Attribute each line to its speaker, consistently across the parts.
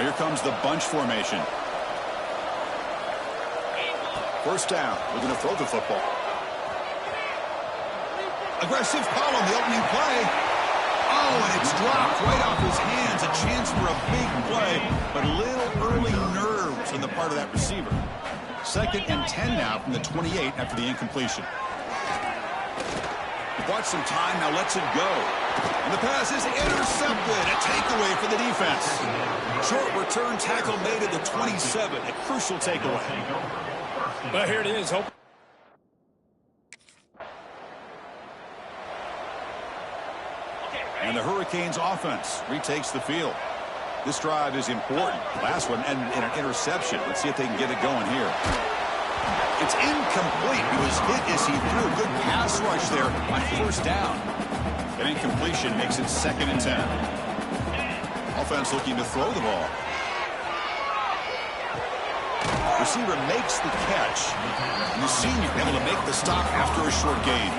Speaker 1: Here comes the bunch formation. First down. We're going to throw the football. Aggressive call on the opening play. Oh, and it's dropped right off his hands. A chance for a big play, but a little early nerves on the part of that receiver. 2nd and 10 now from the 28 after the incompletion. Bought some time, now lets it go. And the pass is intercepted. A takeaway for the defense. Short return tackle made at the 27. A crucial takeaway.
Speaker 2: But here it is.
Speaker 1: And the Hurricanes offense retakes the field. This drive is important. Last one and an interception. Let's see if they can get it going here. It's incomplete. He was hit as he threw a good pass rush there on first down. An incompletion makes it 2nd and 10. Offense looking to throw the ball. Receiver makes the catch. And the senior able to make the stop after a short gain.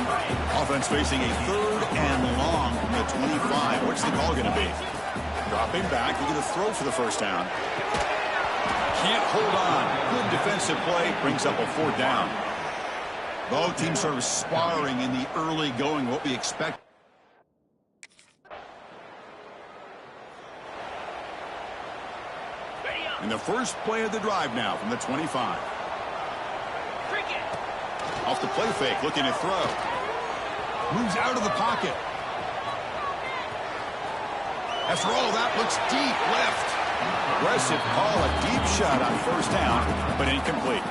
Speaker 1: Offense facing a 3rd and long from the 25. What's the call going to be? Dropping back. Looking to throw for the first down. Can't hold on. Good defensive play. Brings up a 4th down. Both teams sort of sparring in the early going. What we expect. In the first play of the drive now from the 25. Off the play fake. Looking to throw. Moves out of the pocket. After all that, looks deep left. Aggressive call, a deep shot on first down, but incomplete.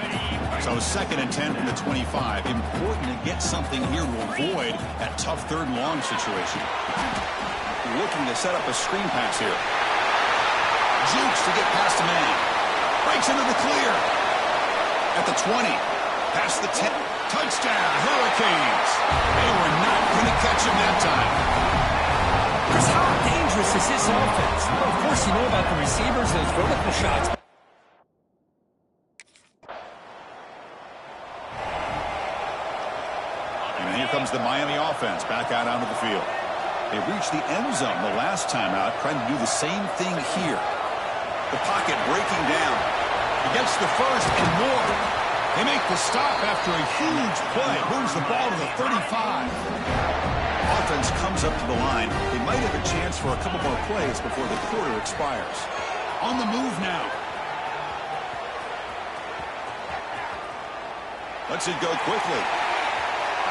Speaker 1: So 2nd and 10 from the 25. Important to get something here to avoid that tough 3rd and long situation. Looking to set up a screen pass here. Jukes to get past the man. Breaks into the clear. At the 20. Past the 10. Touchdown, Hurricanes. They were not going to catch him that time.
Speaker 2: Chris, how dangerous is this offense? Well, of course, you know about the receivers, those vertical shots.
Speaker 1: And here comes the Miami offense back out onto the field. They reached the end zone the last time out, trying to do the same thing here. The pocket breaking down. He gets the first and more. They make the stop after a huge play. Moves the ball to the 35. Offense comes up to the line. They might have a chance for a couple more plays before the quarter expires. On the move now. Lets it go quickly.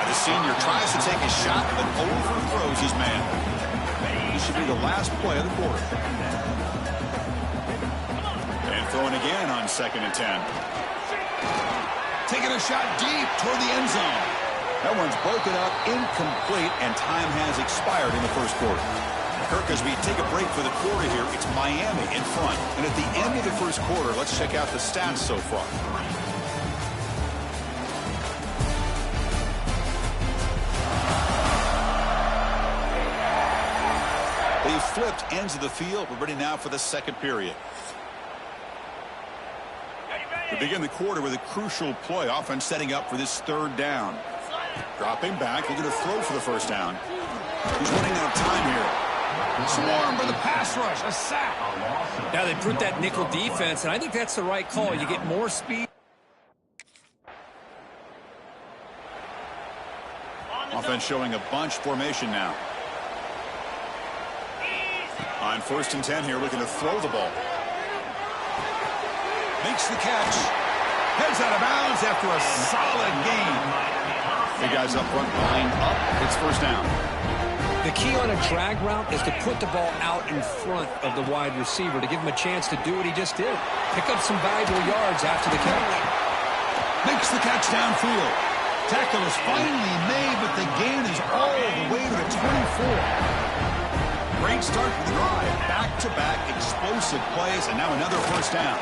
Speaker 1: The senior tries to take a shot, but overthrows his man. This should be the last play of the quarter. And throwing again on 2nd and 10. Taking a shot deep toward the end zone. That one's broken up, incomplete, and time has expired in the first quarter. Kirk, as we take a break for the quarter here, it's Miami in front. And at the end of the first quarter, let's check out the stats so far. They've flipped ends of the field. We're ready now for the second period. We begin the quarter with a crucial play. Offense setting up for this 3rd down. Dropping back, looking to throw for the first down. He's running out of time here. Swarm for the pass rush, a sack.
Speaker 2: Now they put that nickel defense, and I think that's the right call. You get more speed.
Speaker 1: Offense showing a bunch formation now. On 1st and 10 here, looking to throw the ball. Makes the catch. Heads out of bounds after a solid gain. The guys up front line up. It's 1st down.
Speaker 2: The key on a drag route is to put the ball out in front of the wide receiver to give him a chance to do what he just did. Pick up some valuable yards after the catch.
Speaker 1: Makes the catch downfield. Tackle is finally made, but the gain is all the way to the 24. Great start to the drive. Back-to-back explosive plays, and now another 1st down.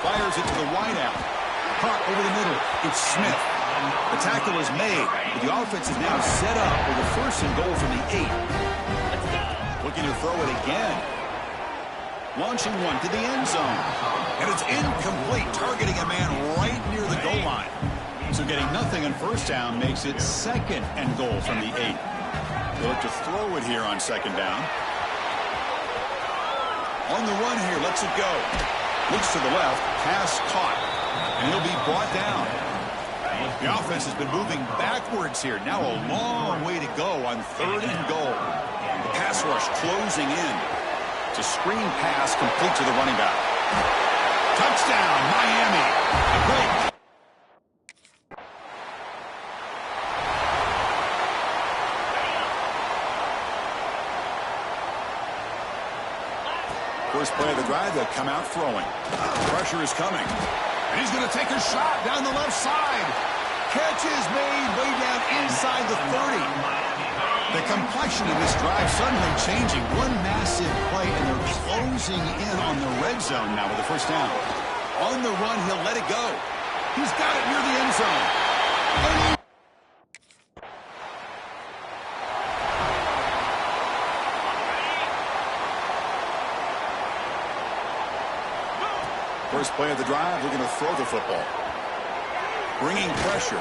Speaker 1: Fires it to the wideout. Caught over the middle. It's Smith. The tackle is made, but the offense is now set up with a 1st and goal from the 8. Looking to throw it again. Launching one to the end zone. And it's incomplete, targeting a man right near the goal line. So getting nothing on 1st down makes it 2nd and goal from the 8. They look to throw it here on 2nd down. On the run here, lets it go. Looks to the left, pass caught. And he'll be brought down. The offense has been moving backwards here. Now a long way to go on 3rd and goal. The pass rush closing in. It's a screen pass complete to the running back. Touchdown, Miami. A great. First play of the drive, they'll come out throwing. Pressure is coming. And he's going to take a shot down the left side. Catch is made way down inside the 30. The complexion of this drive suddenly changing. One massive play, and they're closing in on the red zone now with the 1st down. On the run, he'll let it go. He's got it near the end zone. First play of the drive, looking to throw the football. Bringing pressure.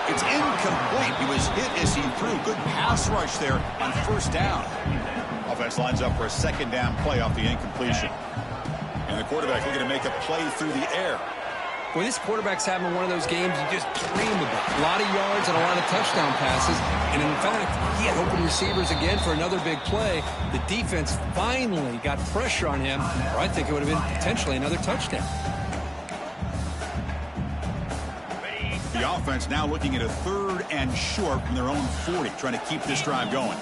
Speaker 1: It's incomplete. He was hit as he threw. Good pass rush there on 1st down. Offense lines up for a 2nd down play off the incompletion. And the quarterback looking to make a play through the air.
Speaker 2: Well, this quarterback's having one of those games you just dream about. A lot of yards and a lot of touchdown passes. And in fact, he had open receivers again for another big play. The defense finally got pressure on him, or I think it would have been potentially another touchdown.
Speaker 1: The offense now looking at a 3rd and short from their own 40, trying to keep this drive going.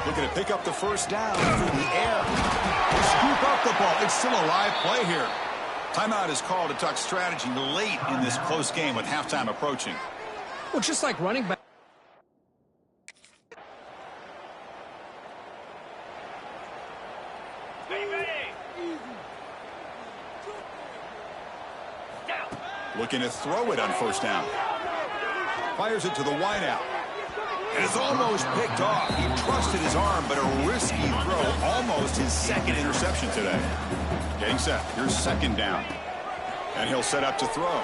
Speaker 1: Looking to pick up the 1st down through the air. They scoop up the ball. It's still a live play here. Timeout is called to talk strategy late in this close game with halftime approaching.
Speaker 2: Well, just like running back.
Speaker 1: Looking to throw it on 1st down. Fires it to the wideout. And it's almost picked off. He trusted his arm, but a risky throw. Almost his 2nd interception today. Getting set. Here's 2nd down. And he'll set up to throw.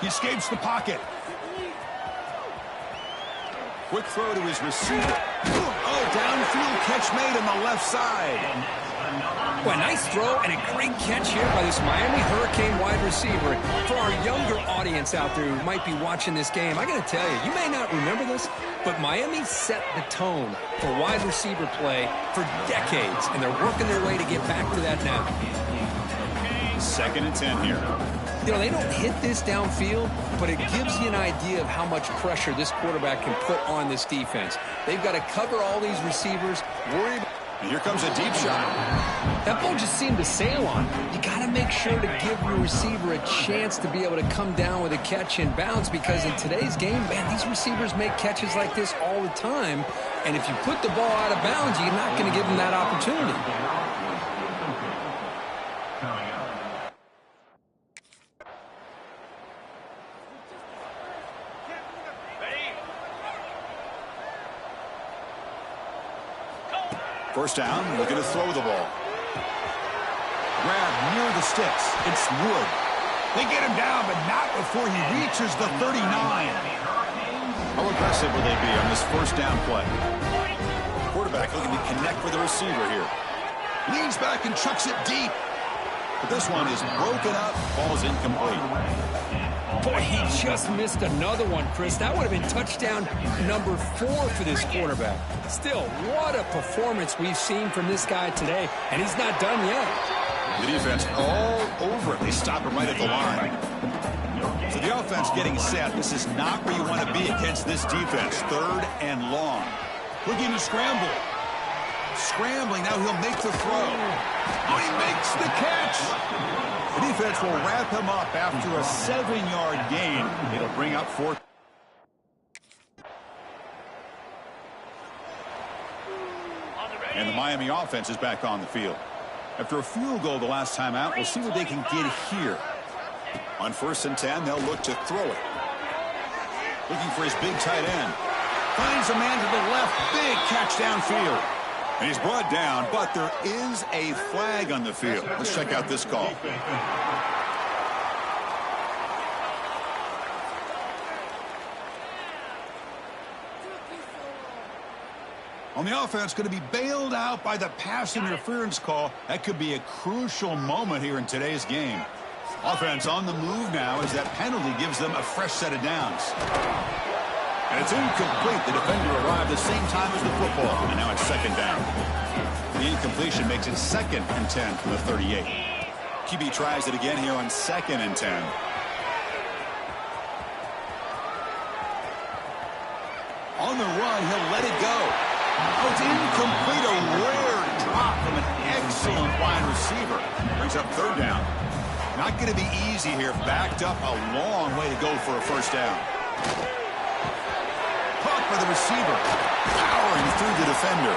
Speaker 1: He escapes the pocket. Quick throw to his receiver. Oh, downfield catch made on the left side.
Speaker 2: Well, a nice throw and a great catch here by this Miami Hurricane wide receiver. For our younger audience out there who might be watching this game, I got to tell you, you may not remember this, but Miami set the tone for wide receiver play for decades, and they're working their way to get back to that now.
Speaker 1: 2nd and 10 here.
Speaker 2: You know, they don't hit this downfield, but it gives you an idea of how much pressure this quarterback can put on this defense. They've got to cover all these receivers, worry about.
Speaker 1: And here comes a deep shot.
Speaker 2: That ball just seemed to sail on. You got to make sure to give your receiver a chance to be able to come down with a catch and bounce, because in today's game, man, these receivers make catches like this all the time. And if you put the ball out of bounds, you're not going to give them that opportunity.
Speaker 1: First down, looking to throw the ball. Grab near the sticks. It's Wood. They get him down, but not before he reaches the 39. How aggressive will they be on this 1st down play? Quarterback looking to connect with the receiver here. Leans back and chucks it deep. But this one is broken up. Ball's incomplete.
Speaker 2: Boy, he just missed another one, Chris. That would have been touchdown number 4 for this quarterback. Still, what a performance we've seen from this guy today, and he's not done yet.
Speaker 1: The defense all over it. They stop him right at the line. So the offense getting set. This is not where you want to be against this defense. 3rd and long. Looking to scramble. Scrambling, now he'll make the throw. Oh, he makes the catch. The defense will wrap him up after a 7-yard gain. It'll bring up 4th. And the Miami offense is back on the field. After a field goal the last time out, we'll see what they can get here. On 1st and 10, they'll look to throw it. Looking for his big tight end. Finds a man to the left. Big catch downfield. And he's brought down, but there is a flag on the field. Let's check out this call. On the offense, going to be bailed out by the pass interference call. That could be a crucial moment here in today's game. Offense on the move now as that penalty gives them a fresh set of downs. And it's incomplete. The defender arrived the same time as the football. And now it's 2nd down. The incompletion makes it 2nd and 10 from the 38. QB tries it again here on 2nd and 10. On the run, he'll let it go. Oh, it's incomplete. A rare drop from an excellent wide receiver. Brings up 3rd down. Not going to be easy here. Backed up a long way to go for a 1st down. Caught by the receiver. Powering through the defender.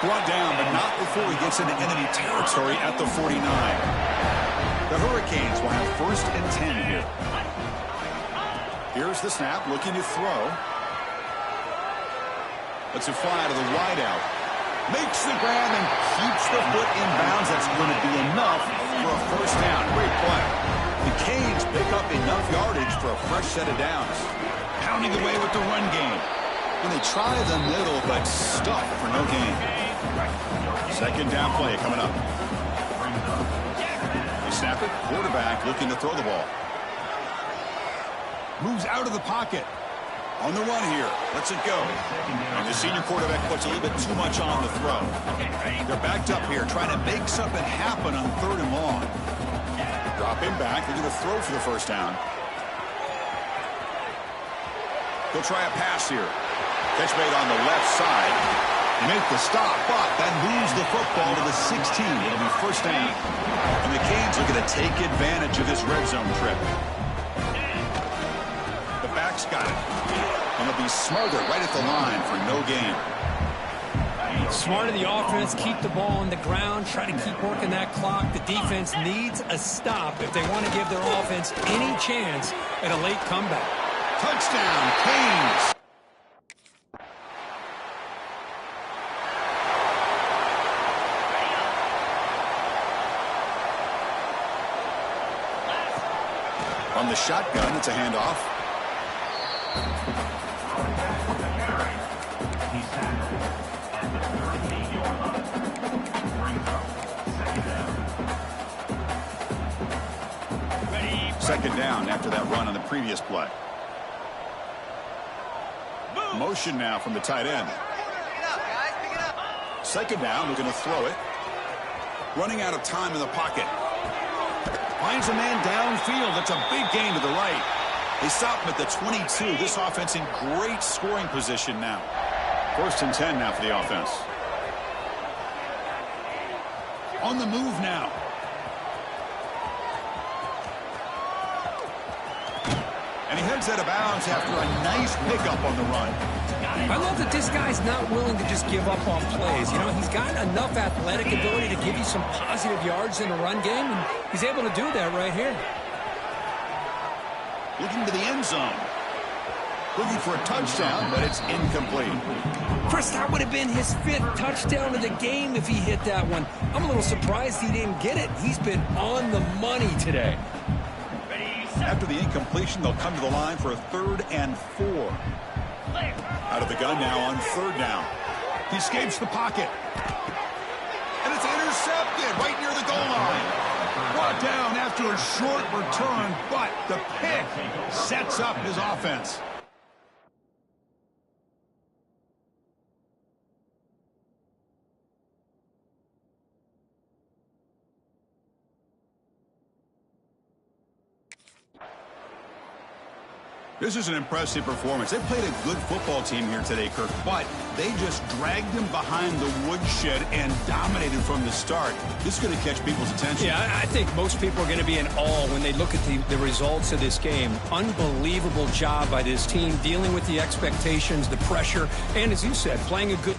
Speaker 1: Brought down, but not before he gets into enemy territory at the 49. The Hurricanes will have 1st and 10 here. Here's the snap, looking to throw. Lets it fly to the wideout. Makes the grab and keeps the foot in bounds. That's going to be enough for a 1st down. Great play. The Canes pick up enough yardage for a fresh set of downs. Pounding away with the run game. And they try the middle, but stuck for no gain. 2nd down play coming up. They snap it. Quarterback looking to throw the ball. Moves out of the pocket. On the run here. Lets it go. And the senior quarterback puts a little bit too much on the throw. They're backed up here trying to make something happen on 3rd and long. Drop him back. They're going to throw for the 1st down. He'll try a pass here. Catch made on the left side. They make the stop, but that moves the football to the 16. It'll be 1st down. And the Canes are going to take advantage of this red zone trip. The back's got it. And it'll be smothered right at the line for no gain.
Speaker 2: Smart of the offense, keep the ball on the ground, try to keep working that clock. The defense needs a stop if they want to give their offense any chance at a late comeback.
Speaker 1: Touchdown, Canes. On the shotgun, it's a handoff. Second down after that run on the previous play. Motion now from the tight end. 2nd down, we're going to throw it. Running out of time in the pocket. Finds a man downfield. That's a big gain to the right. They stop him at the 22. This offense in great scoring position now. 1st and 10 now for the offense. On the move now. And he heads out of bounds after a nice pickup on the run.
Speaker 2: I love that this guy's not willing to just give up on plays. You know, he's got enough athletic ability to give you some positive yards in the run game, and he's able to do that right here.
Speaker 1: Looking to the end zone. Looking for a touchdown, but it's incomplete.
Speaker 2: Chris, that would have been his 5th touchdown of the game if he hit that one. I'm a little surprised he didn't get it. He's been on the money today.
Speaker 1: After the incompletion, they'll come to the line for a 3rd and 4. Out of the gun now on 3rd down. He escapes the pocket. And it's intercepted right near the goal line. What brought down after a short return, but the pick sets up his offense. This is an impressive performance. They played a good football team here today, Kirk, but they just dragged them behind the woodshed and dominated from the start. This is going to catch people's attention.
Speaker 2: Yeah, I think most people are going to be in awe when they look at the results of this game. Unbelievable job by this team, dealing with the expectations, the pressure, and as you said, playing a good...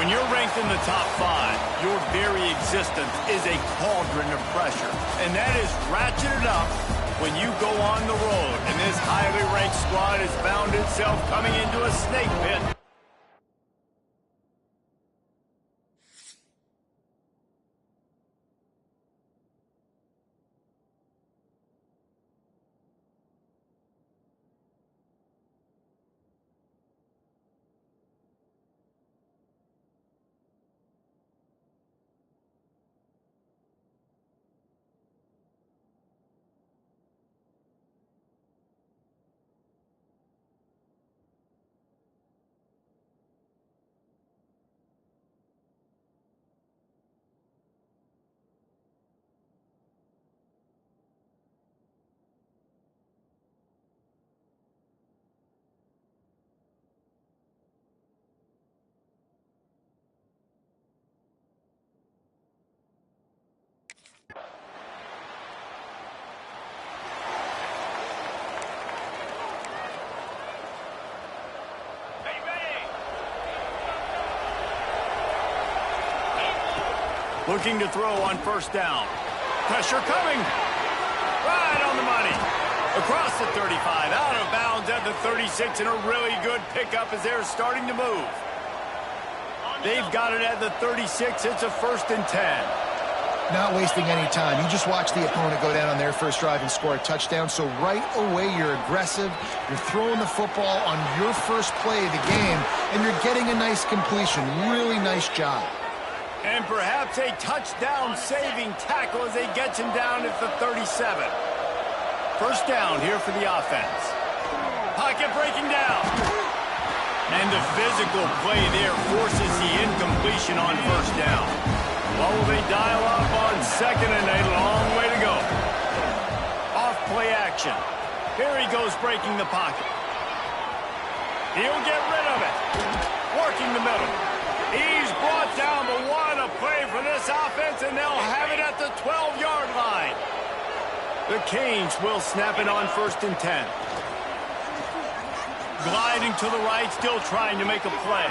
Speaker 3: When you're ranked in the top 5, your very existence is a cauldron of pressure. And that is ratcheted up when you go on the road. And this highly ranked squad has found itself coming into a snake pit. Looking to throw on first down. Pressure coming. Right on the money. Across the 35, out of bounds at the 36, and a really good pickup as they're starting to move. They've got it at the 36. It's a 1st and 10.
Speaker 4: Not wasting any time. You just watch the opponent go down on their first drive and score a touchdown. So right away, you're aggressive. You're throwing the football on your first play of the game, and you're getting a nice completion. Really nice job.
Speaker 3: And perhaps a touchdown-saving tackle as they get him down at the 37. First down here for the offense. Pocket breaking down. And the physical play there forces the incompletion on first down. What will they dial up on second, and a long way to go. Off play action. Here he goes breaking the pocket. He'll get rid of it. Working the middle. He's brought down, but what a play for this offense, and they'll have it at the 12-yard line. The Canes will snap it on 1st and 10. Gliding to the right, still trying to make a play.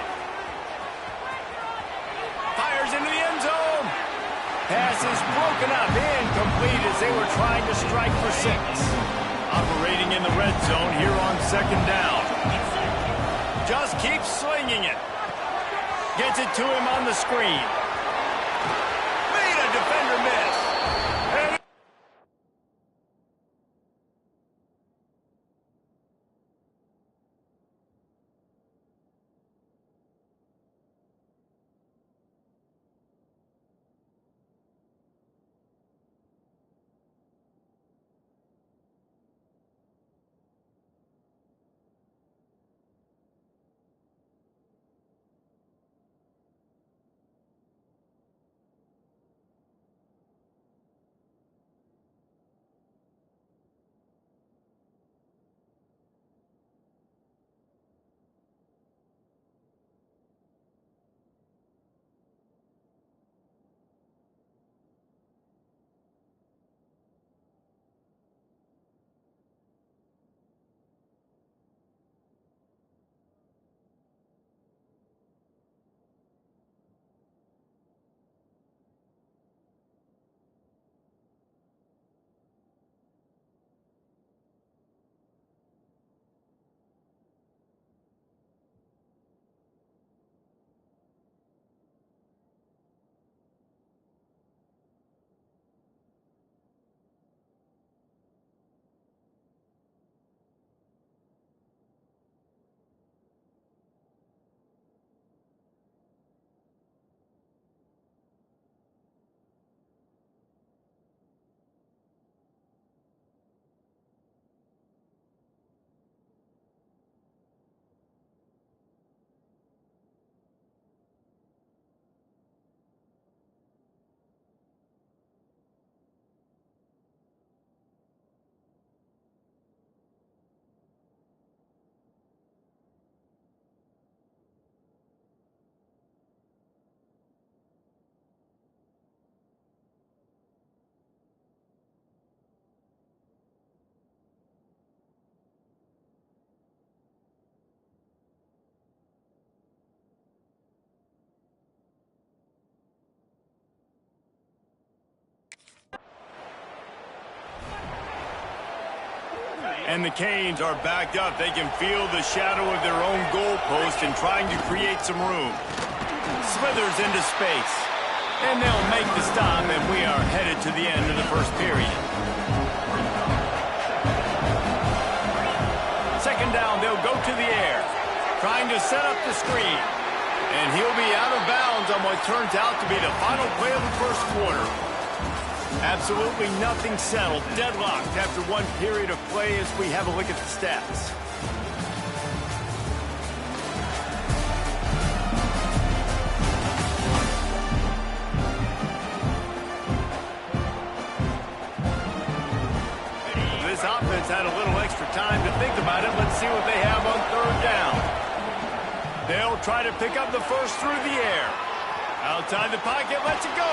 Speaker 3: Fires into the end zone. Pass is broken up, incomplete as they were trying to strike for 6. Operating in the red zone here on 2nd down. Just keeps slinging it. Gets it to him on the screen. Made a defender miss. And the Canes are backed up. They can feel the shadow of their own goalpost and trying to create some room. Slithers into space. And they'll make the stop, and we are headed to the end of the first period. 2nd down, they'll go to the air. Trying to set up the screen. And he'll be out of bounds on what turns out to be the final play of the first quarter. Absolutely nothing settled. Deadlocked after one period of play as we have a look at the stats. This offense had a little extra time to think about it. Let's see what they have on 3rd down. They'll try to pick up the first through the air. Outside the pocket, lets it go.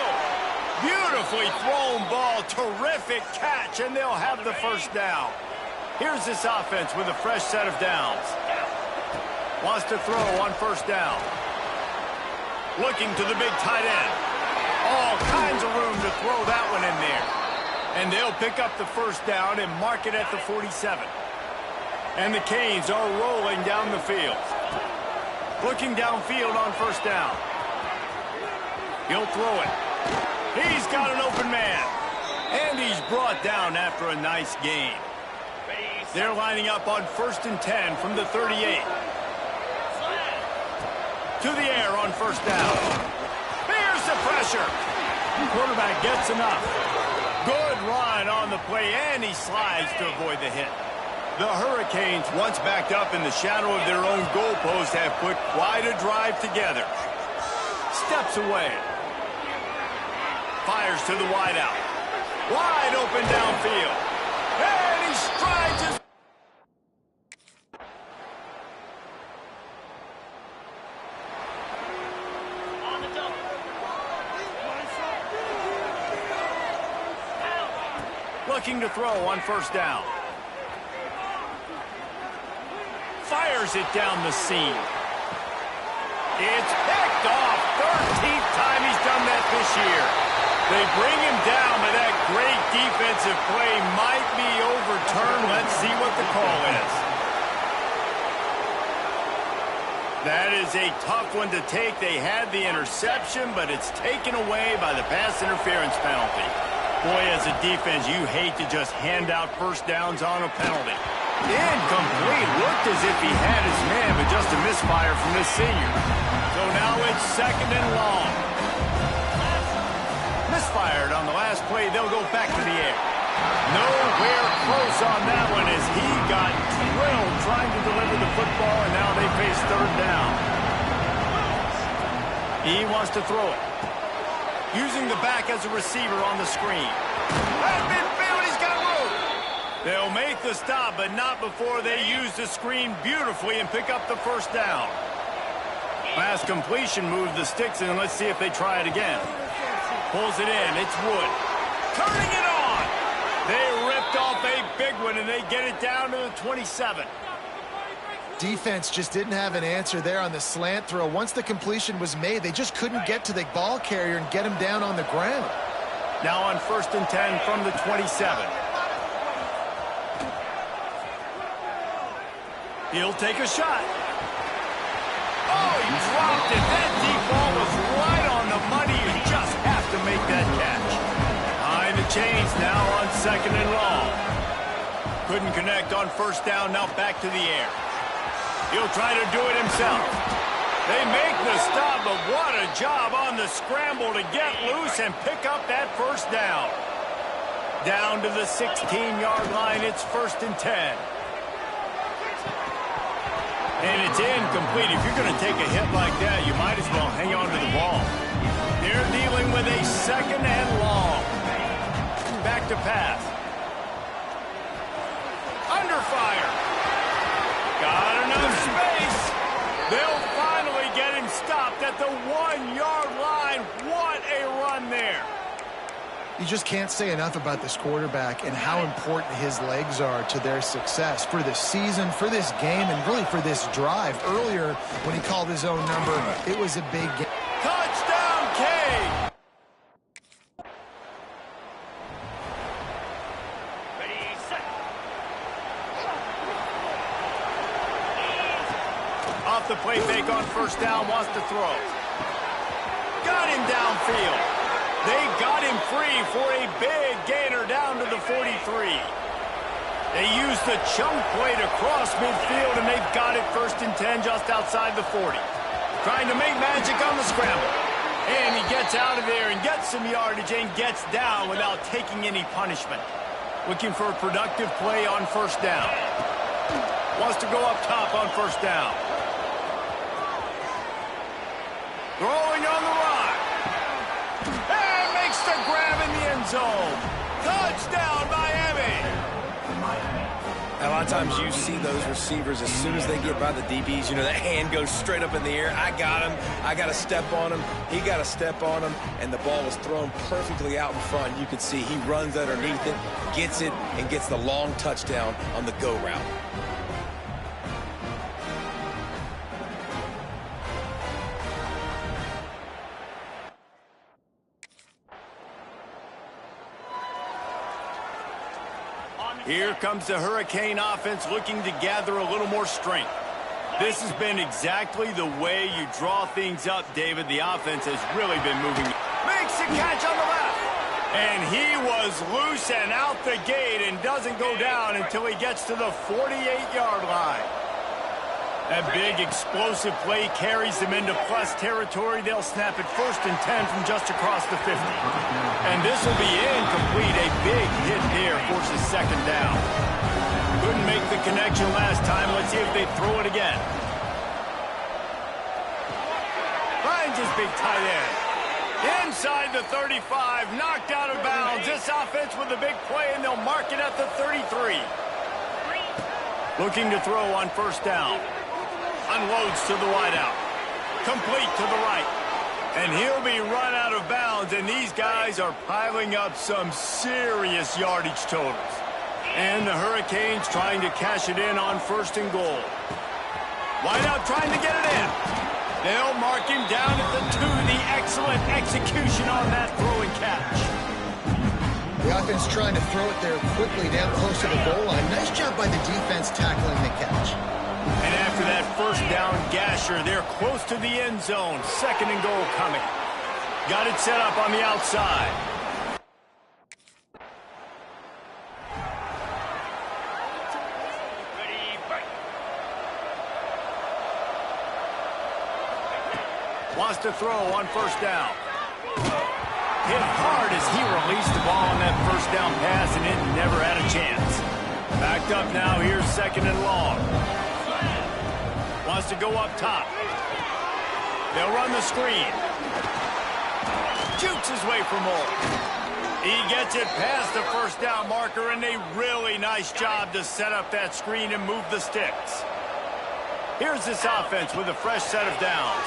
Speaker 3: Beautifully thrown ball, terrific catch, and they'll have the first down. Here's this offense with a fresh set of downs. Wants to throw on 1st down. Looking to the big tight end. All kinds of room to throw that one in there. And they'll pick up the first down and mark it at the 47. And the Canes are rolling down the field. Looking downfield on 1st down. He'll throw it. He's got an open man. And he's brought down after a nice gain. They're lining up on 1st and 10 from the 38. To the air on 1st down. Here's the pressure. Quarterback gets enough. Good run on the play, and he slides to avoid the hit. The Hurricanes, once backed up in the shadow of their own goalpost, have put quite a drive together. Steps away. Fires to the wideout. Wide open downfield. And he strides his... Looking to throw on first down. Fires it down the seam. It's picked off. 13th time he's done that this year. They bring him down, but that great defensive play might be overturned. Let's see what the call is. That is a tough one to take. They had the interception, but it's taken away by the pass interference penalty. Boy, as a defense, you hate to just hand out first downs on a penalty. Incomplete. Looked as if he had his man, but just a misfire from this senior. So now it's second and long. Misfired on the last play. They'll go back to the air. Nowhere close on that one as he got drilled trying to deliver the football, and now they face third down. He wants to throw it. Using the back as a receiver on the screen. At midfield, he's got room. They'll make the stop, but not before they use the screen beautifully and pick up the first down. Last completion moved the sticks, and let's see if they try it again. Pulls it in. It's Wood. Turning it on. They ripped off a big one, and they get it down to the 27.
Speaker 4: Defense just didn't have an answer there on the slant throw. Once the completion was made, they just couldn't get to the ball carrier and get him down on the ground.
Speaker 3: Now on 1st and 10 from the 27. He'll take a shot. Oh, he dropped it. That deep ball was right on the money. You just have to make that catch. Behind the chains now on 2nd and long. Couldn't connect on first down. Now back to the air. He'll try to do it himself. They make the stop, but what a job on the scramble to get loose and pick up that first down. Down to the 16-yard line, it's 1st and 10. And it's incomplete. If you're going to take a hit like that, you might as well hang on to the ball. They're dealing with a 2nd and long. Back to pass. Under fire. Got enough space. They'll finally get him stopped at the 1-yard line. What a run there.
Speaker 4: You just can't say enough about this quarterback and how important his legs are to their success for this season, for this game, and really for this drive. Earlier, when he called his own number, it was a big game.
Speaker 3: Touchdown, K. Off the play fake on first down, wants to throw. Got him downfield. They got him free for a big gainer down to the 43. They used the chunk play to cross midfield, and they've got it 1st and 10 just outside the 40. Trying to make magic on the scramble. And he gets out of there and gets some yardage and gets down without taking any punishment. Looking for a productive play on first down. Wants to go up top on first down. Throwing on the run. And makes the grab in the end zone. Touchdown, Miami.
Speaker 5: A lot of times you see those receivers, as soon as they get by the DBs, you know, that hand goes straight up in the air. I got him. I got to step on him. He got to step on him. And the ball was thrown perfectly out in front. You could see he runs underneath it, gets it, and gets the long touchdown on the go route.
Speaker 3: Here comes the Hurricane offense looking to gather a little more strength. This has been exactly the way you draw things up, David. The offense has really been moving. Makes a catch on the left. And he was loose and out the gate and doesn't go down until he gets to the 48-yard line. That big explosive play carries them into plus territory. They'll snap it 1st and 10 from just across the 50. And this will be incomplete. A big hit there forces second down. Couldn't make the connection last time. Let's see if they throw it again. Finds his big tight end. Inside the 35, knocked out of bounds. This offense with a big play, and they'll mark it at the 33. Looking to throw on first down. Unloads to the wideout. Complete to the right. And he'll be run out of bounds, and these guys are piling up some serious yardage totals. And the Hurricanes trying to cash it in on first and goal. Wideout trying to get it in. They'll mark him down at the 2. The excellent execution on that throw and catch.
Speaker 4: The offense trying to throw it there quickly down close to the goal line. Nice job by the defense tackling the catch.
Speaker 3: And after that first down gasher, they're close to the end zone. Second and goal coming. Got it set up on the outside. Wants to throw on first down. Hit hard as he released the ball on that first down pass, and it never had a chance. Backed up now, here's second and long. Wants to go up top. They'll run the screen. Shoots his way for more. He gets it past the first down marker, and a really nice job to set up that screen and move the sticks. Here's this offense with a fresh set of downs.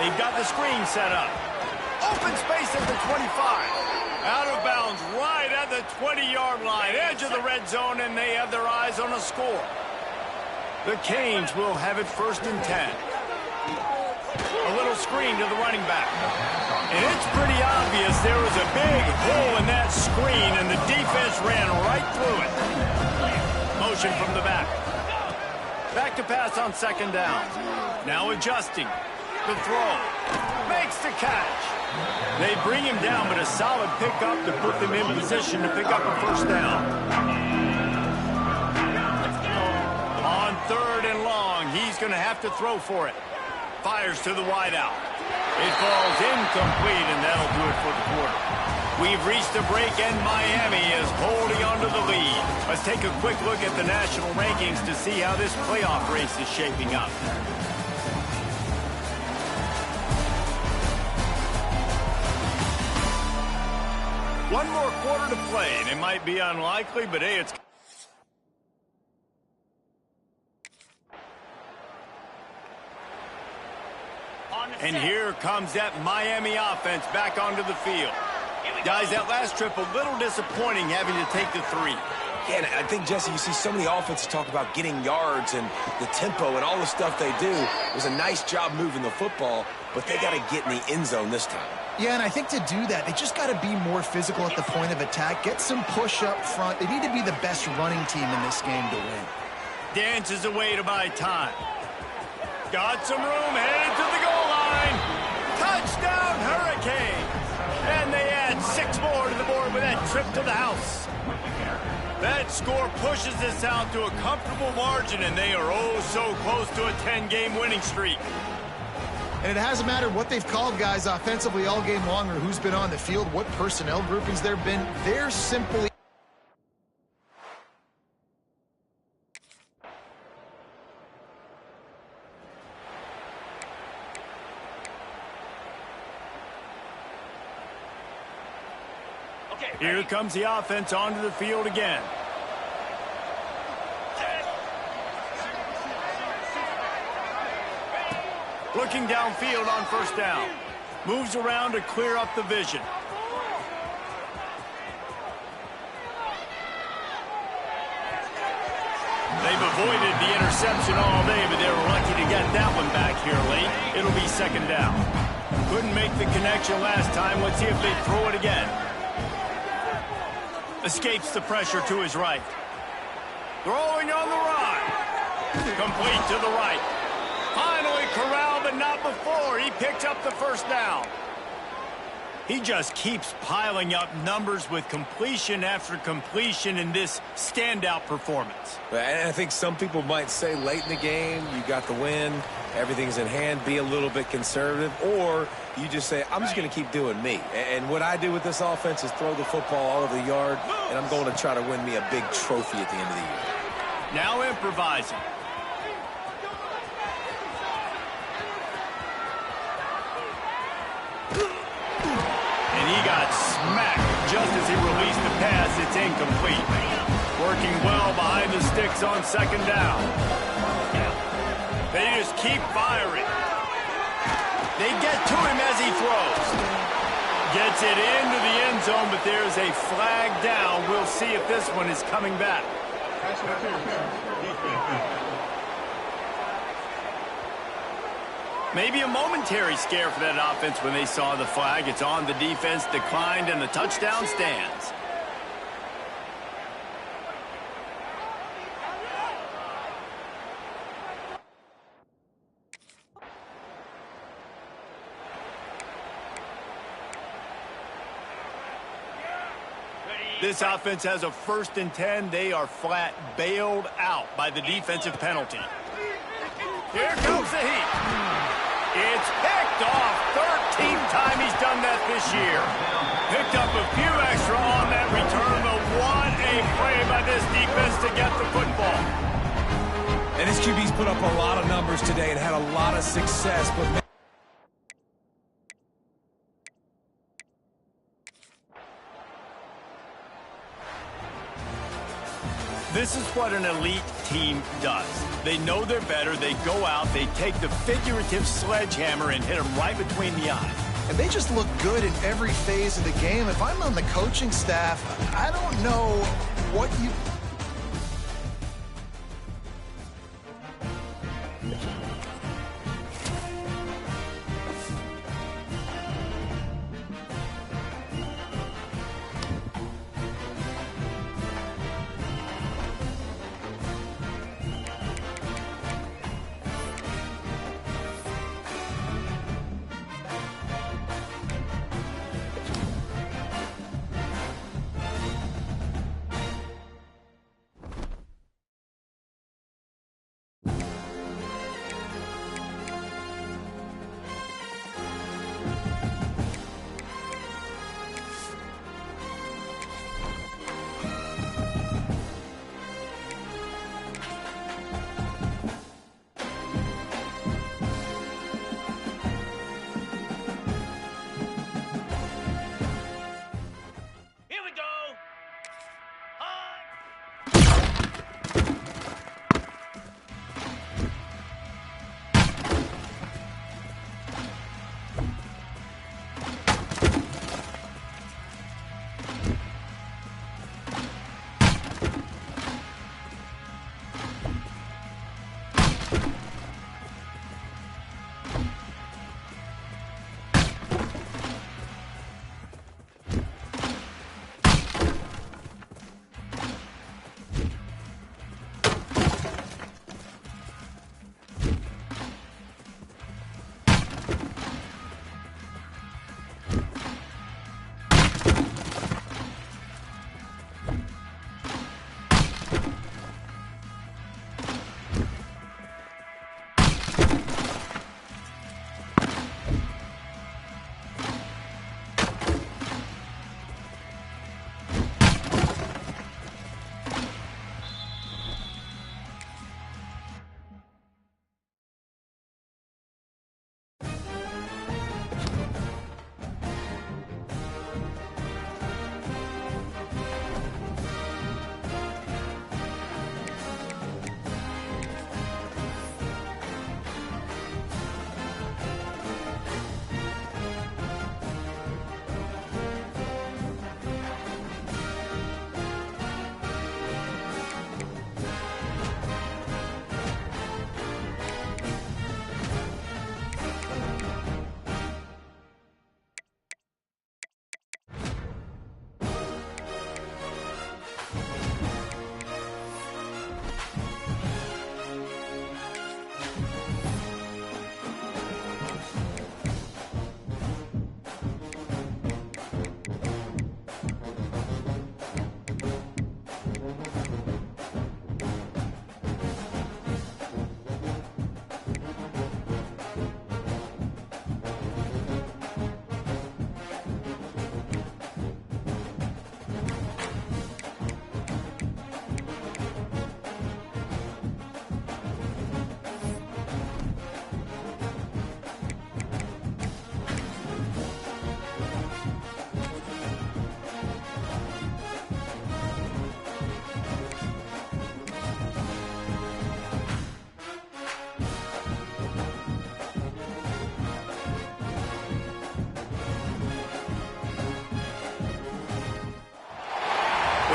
Speaker 3: They've got the screen set up. Open space at the 25. Out of bounds right at the 20-yard line. Edge of the red zone, and they have their eyes on a score. The Canes will have it first and 10. A little screen to the running back. And it's pretty obvious there was a big hole in that screen, and the defense ran right through it. Motion from the back. Back to pass on second down. Now adjusting. The throw. Makes the catch. They bring him down, but a solid pickup to put them in position to pick up a first down. On third and long, he's going to have to throw for it. Fires to the wideout. It falls incomplete, and that'll do it for the quarter. We've reached a break, and Miami is holding on to the lead. Let's take a quick look at the national rankings to see how this playoff race is shaping up. One more quarter to play, and it might be unlikely, but hey, it's... And here comes that Miami offense back onto the field. Guys, that last trip, a little disappointing having to take the 3.
Speaker 5: Yeah, and I think, Jesse, you see so many offenses talk about getting yards and the tempo and all the stuff they do. It was a nice job moving the football, but they got to get in the end zone this time.
Speaker 4: Yeah, and I think to do that, they just got to be more physical at the point of attack, get some push up front. They need to be the best running team in this game to win.
Speaker 3: Dances away to buy time. Got some room, headed to the goal line. Touchdown, Hurricanes. And they add 6 more to the board with that trip to the house. That score pushes this out to a comfortable margin, and they are oh so close to a 10-game winning streak.
Speaker 4: And it hasn't mattered what they've called guys offensively all game long or who's been on the field, what personnel groupings there have been. They're simply...
Speaker 3: Here comes the offense onto the field again. Looking downfield on first down. Moves around to clear up the vision. They've avoided the interception all day, but they were lucky to get that one back here late. It'll be second down. Couldn't make the connection last time. Let's see if they throw it again. Escapes the pressure to his right. Throwing on the run. Complete to the right. Finally corralled, but not before. He picked up the first down. He just keeps piling up numbers with completion after completion in this standout performance.
Speaker 5: And I think some people might say late in the game, you got the win, everything's in hand, be a little bit conservative, or you just say, I'm just going to keep doing me. And what I do with this offense is throw the football all over the yard, and I'm going to try to win me a big trophy at the end of the year.
Speaker 3: Now improvising. And he got smacked just as he released the pass. It's incomplete. Working well behind the sticks on second down. They just keep firing. They get to him as he throws. Gets it into the end zone, but there's a flag down. We'll see if this one is coming back. Maybe a momentary scare for that offense when they saw the flag. It's on, the defense declined, and the touchdown stands. This offense has a 1st and 10. They are flat bailed out by the defensive penalty. Here comes the heat. It's picked off. 13th time he's done that this year. Picked up a few extra on that return, but what a play by this defense to get the football.
Speaker 5: And this QB's put up a lot of numbers today and had a lot of success, but
Speaker 3: this is what an elite team does. They know they're better. They go out. They take the figurative sledgehammer and hit them right between the eyes.
Speaker 4: And they just look good in every phase of the game. If I'm on the coaching staff, I don't know what you...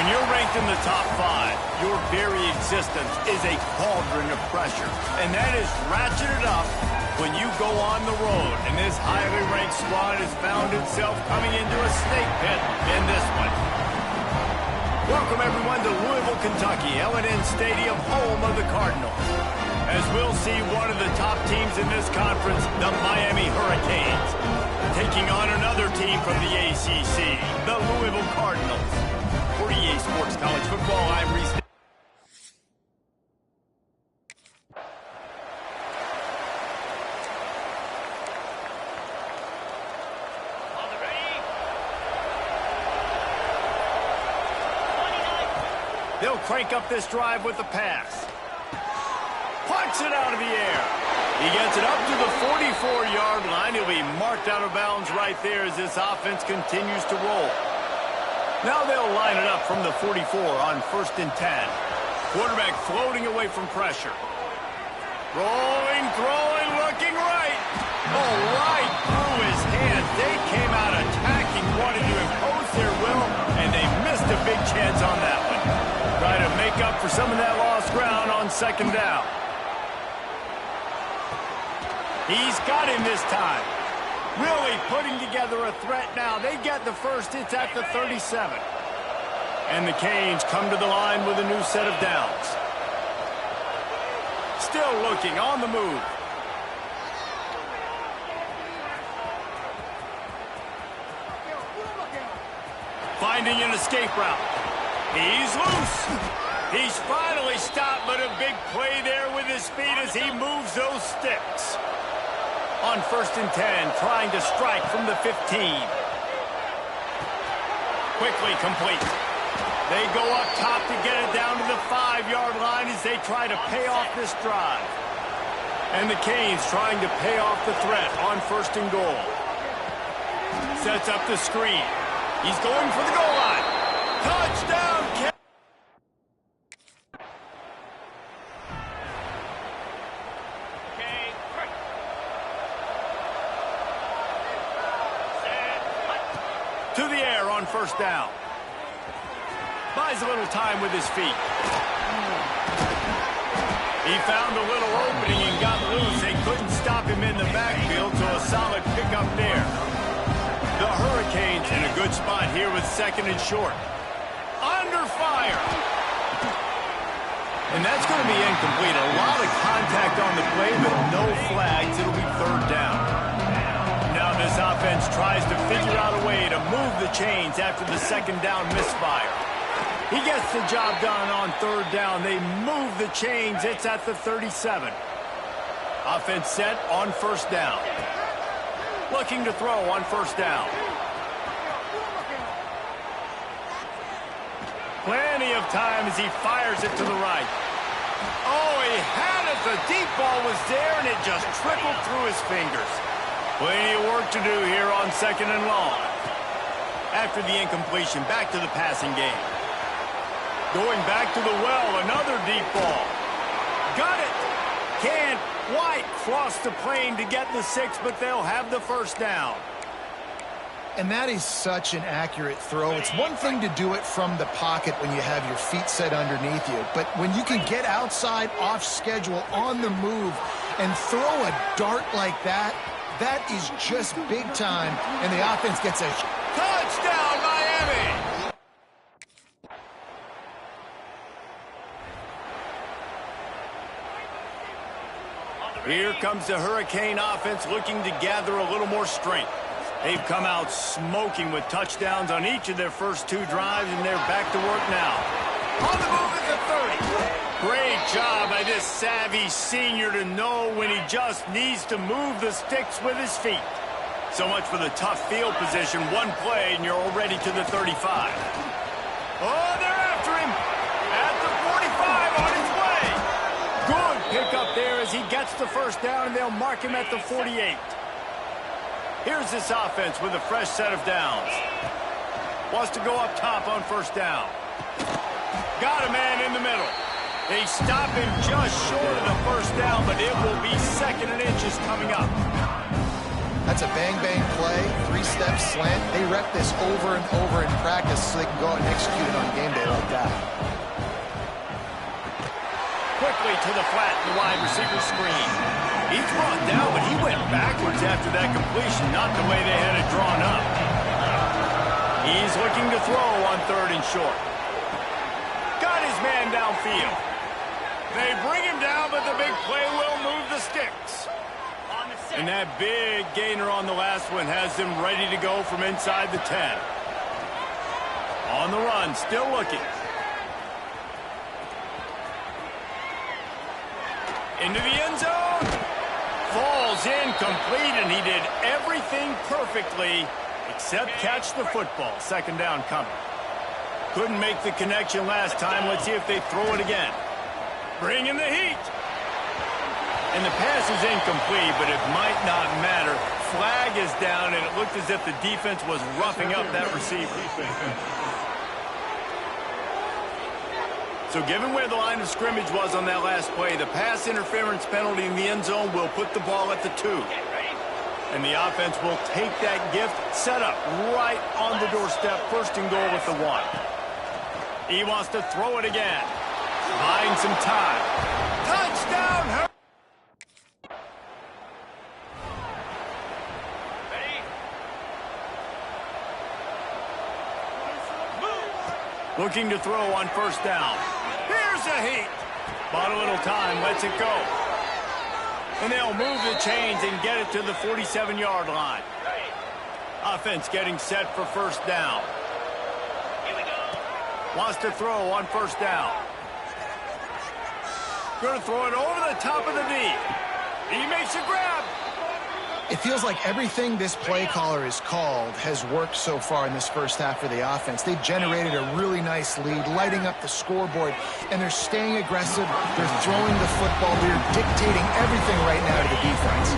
Speaker 3: When you're ranked in the top 5, your very existence is a cauldron of pressure. And that is ratcheted up when you go on the road. And this highly ranked squad has found itself coming into a snake pit in this one. Welcome, everyone, to Louisville, Kentucky, L&N Stadium, home of the Cardinals. As we'll see one of the top teams in this conference, the Miami Hurricanes, taking on another team from the ACC, the Louisville Cardinals. For EA Sports College Football, I'm Reese. They'll crank up this drive with the pass. Punts it out of the air. He gets it up to the 44-yard line. He'll be marked out of bounds right there as this offense continues to roll. Now they'll line it up from the 44 on 1st and 10. Quarterback floating away from pressure. Rolling, throwing, looking right. Oh, right through his hands. They came out attacking, wanted to impose their will, and they missed a big chance on that one. Try to make up for some of that lost ground on 2nd down. He's got him this time. Really putting together a threat now. They get the first. It's at the 37. And the Canes come to the line with a new set of downs. Still looking on the move. Finding an escape route. He's loose. He's finally stopped, but a big play there with his feet as he moves those sticks. On 1st and 10, trying to strike from the 15. Quickly complete. They go up top to get it down to the 5-yard line as they try to pay off this drive. And the Canes trying to pay off the threat on 1st and goal. Sets up the screen. He's going for the goal line. Touchdown, Canes! To the air on 1st down. Buys a little time with his feet. He found a little opening and got loose. They couldn't stop him in the backfield, so a solid pickup there. The Hurricanes in a good spot here with 2nd and short. Under fire. And that's going to be incomplete. A lot of contact on the play, but no flags. It'll be 3rd down. Now this offense tries to figure out a way to move the chains after the 2nd down misfire. He gets the job done on 3rd down. They move the chains. It's at the 37. Offense set on 1st down. Looking to throw on 1st down. Plenty of time as he fires it to the right. Oh, he had it. The deep ball was there, and it just trickled through his fingers. Plenty of work to do here on 2nd and long. After the incompletion, back to the passing game. Going back to the well, another deep ball. Got it. Can't quite cross the plane to get the 6, but they'll have the 1st down.
Speaker 4: And that is such an accurate throw. It's one thing to do it from the pocket when you have your feet set underneath you, but when you can get outside, off schedule, on the move, and throw a dart like that, that is just big time, and the offense gets a
Speaker 3: touchdown, Miami! Here comes the Hurricane offense looking to gather a little more strength. They've come out smoking with touchdowns on each of their first 2 drives, and they're back to work now. On the move at the 30. Great job by this savvy senior to know when he just needs to move the sticks with his feet. So much for the tough field position. One play, and you're already to the 35. Oh, they're after him at the 45 on his way. Good pickup there as he gets the 1st down, and they'll mark him at the 48. Here's this offense with a fresh set of downs. Wants to go up top on 1st down. Got a man in the middle. They stop him just short of the 1st down, but it will be 2nd and inches coming up.
Speaker 4: That's a bang-bang play, 3-step slant. They rep this over and over in practice so they can go out and execute it on game day like that.
Speaker 3: Quickly to the flat, the wide receiver screen. He's brought down, but he went backwards after that completion, not the way they had it drawn up. He's looking to throw on 3rd and short. Got his man downfield. They bring him down, but the big play will move the sticks. And that big gainer on the last one has them ready to go from inside the 10. On the run, still looking. Into the end zone. Falls incomplete, and he did everything perfectly except catch the football. 2nd down coming. Couldn't make the connection last time. Let's see if they throw it again. Bring in the heat. And the pass is incomplete, but it might not matter. Flag is down, and it looked as if the defense was roughing up that receiver. So given where the line of scrimmage was on that last play, the pass interference penalty in the end zone will put the ball at the 2. And the offense will take that gift, set up right on the doorstep, 1st and goal with the 1. He wants to throw it again. Buying some time. Touchdown! Looking to throw on 1st down. Here's a heat. Bought a little time, lets it go. And they'll move the chains and get it to the 47-yard line. Offense getting set for 1st down. Here we go. Wants to throw on 1st down. Going to throw it over the top of the knee. He makes a grab.
Speaker 4: It feels like everything this play caller has called has worked so far in this first half of the offense. They generated a really nice lead, lighting up the scoreboard, and they're staying aggressive. They're throwing the football. They're dictating everything right now to the defense.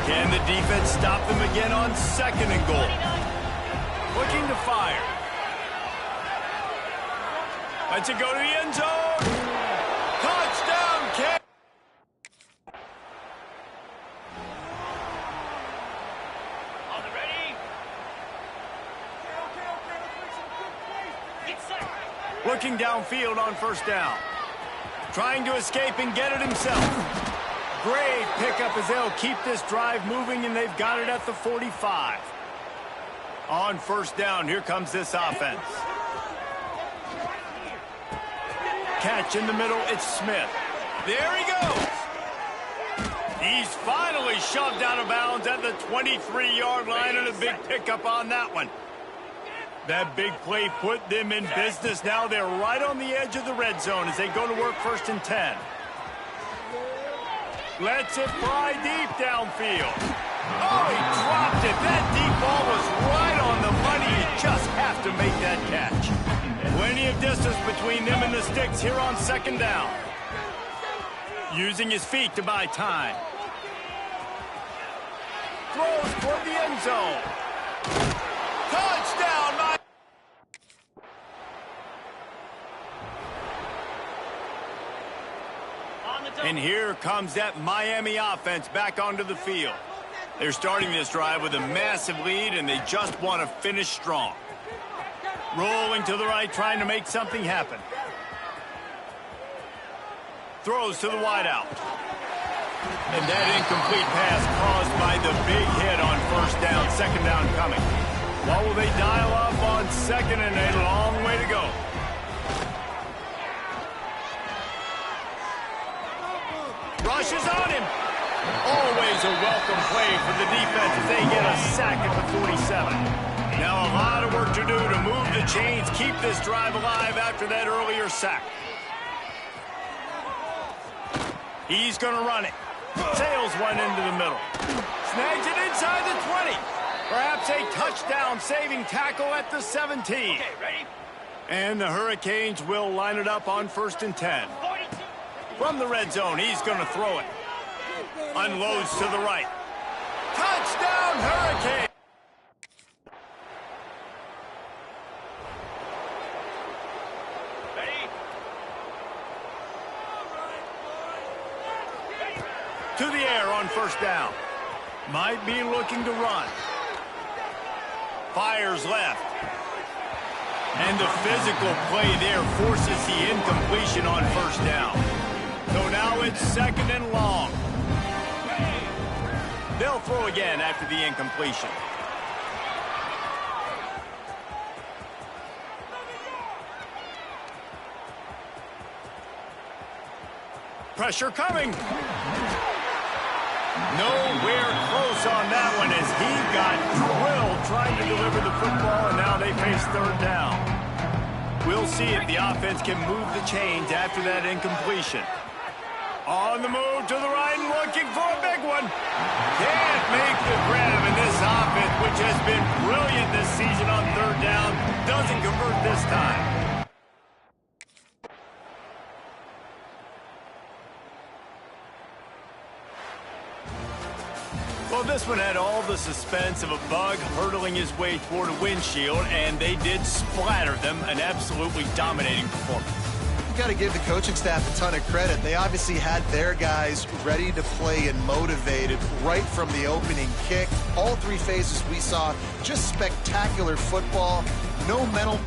Speaker 3: Can the defense stop them again on 2nd and goal? Looking to fire. Lets it go to the end zone. Touchdown, kick. Looking downfield on 1st down. Trying to escape and get it himself. Great pickup as they'll keep this drive moving, and they've got it at the 45. On 1st down, here comes this offense. Catch in the middle, it's Smith. There he goes. He's finally shoved out of bounds at the 23-yard line, and a big pickup on that one. That big play put them in business. Now they're right on the edge of the red zone as they go to work 1st and 10. Lets it fly deep downfield. Oh, he dropped it. That deep ball was right on the money. You just have to make that catch. Plenty of distance between them and the sticks here on 2nd down. Using his feet to buy time. Throws toward the end zone. Touchdown, Mike! And here comes that Miami offense back onto the field. They're starting this drive with a massive lead, and they just want to finish strong. Rolling to the right, trying to make something happen. Throws to the wideout. And that incomplete pass caused by the big hit on 1st down, 2nd down coming. What will they dial up on 2nd, and a long way to go? Rushes on him. Always a welcome play for the defense as they get a sack at the 47. Now a lot of work to do to move the chains, keep this drive alive after that earlier sack. He's going to run it. Sails one into the middle. Snags it inside the 20. Perhaps a touchdown-saving tackle at the 17. Okay, ready? And the Hurricanes will line it up on 1st and 10. From the red zone, he's going to throw it. Unloads to the right. Touchdown, Hurricane! To the air on 1st down. Might be looking to run. Fires left. And the physical play there forces the incompletion on first down. So now it's second and long. They'll throw again after the incompletion. Pressure coming. Nowhere close on that one as he got drilled trying to deliver the football, and now they face third down. We'll see if the offense can move the chains after that incompletion. On the move to the right and looking for a big one. Can't make the grab, and this offense, which has been brilliant this season on third down, doesn't convert this time. Well, this one had all the suspense of a bug hurtling his way toward a windshield, and they did splatter them, an absolutely dominating performance.
Speaker 4: You got to give the coaching staff a ton of credit. They obviously had their guys ready to play and motivated right from the opening kick. All three phases we saw, just spectacular football, no mental...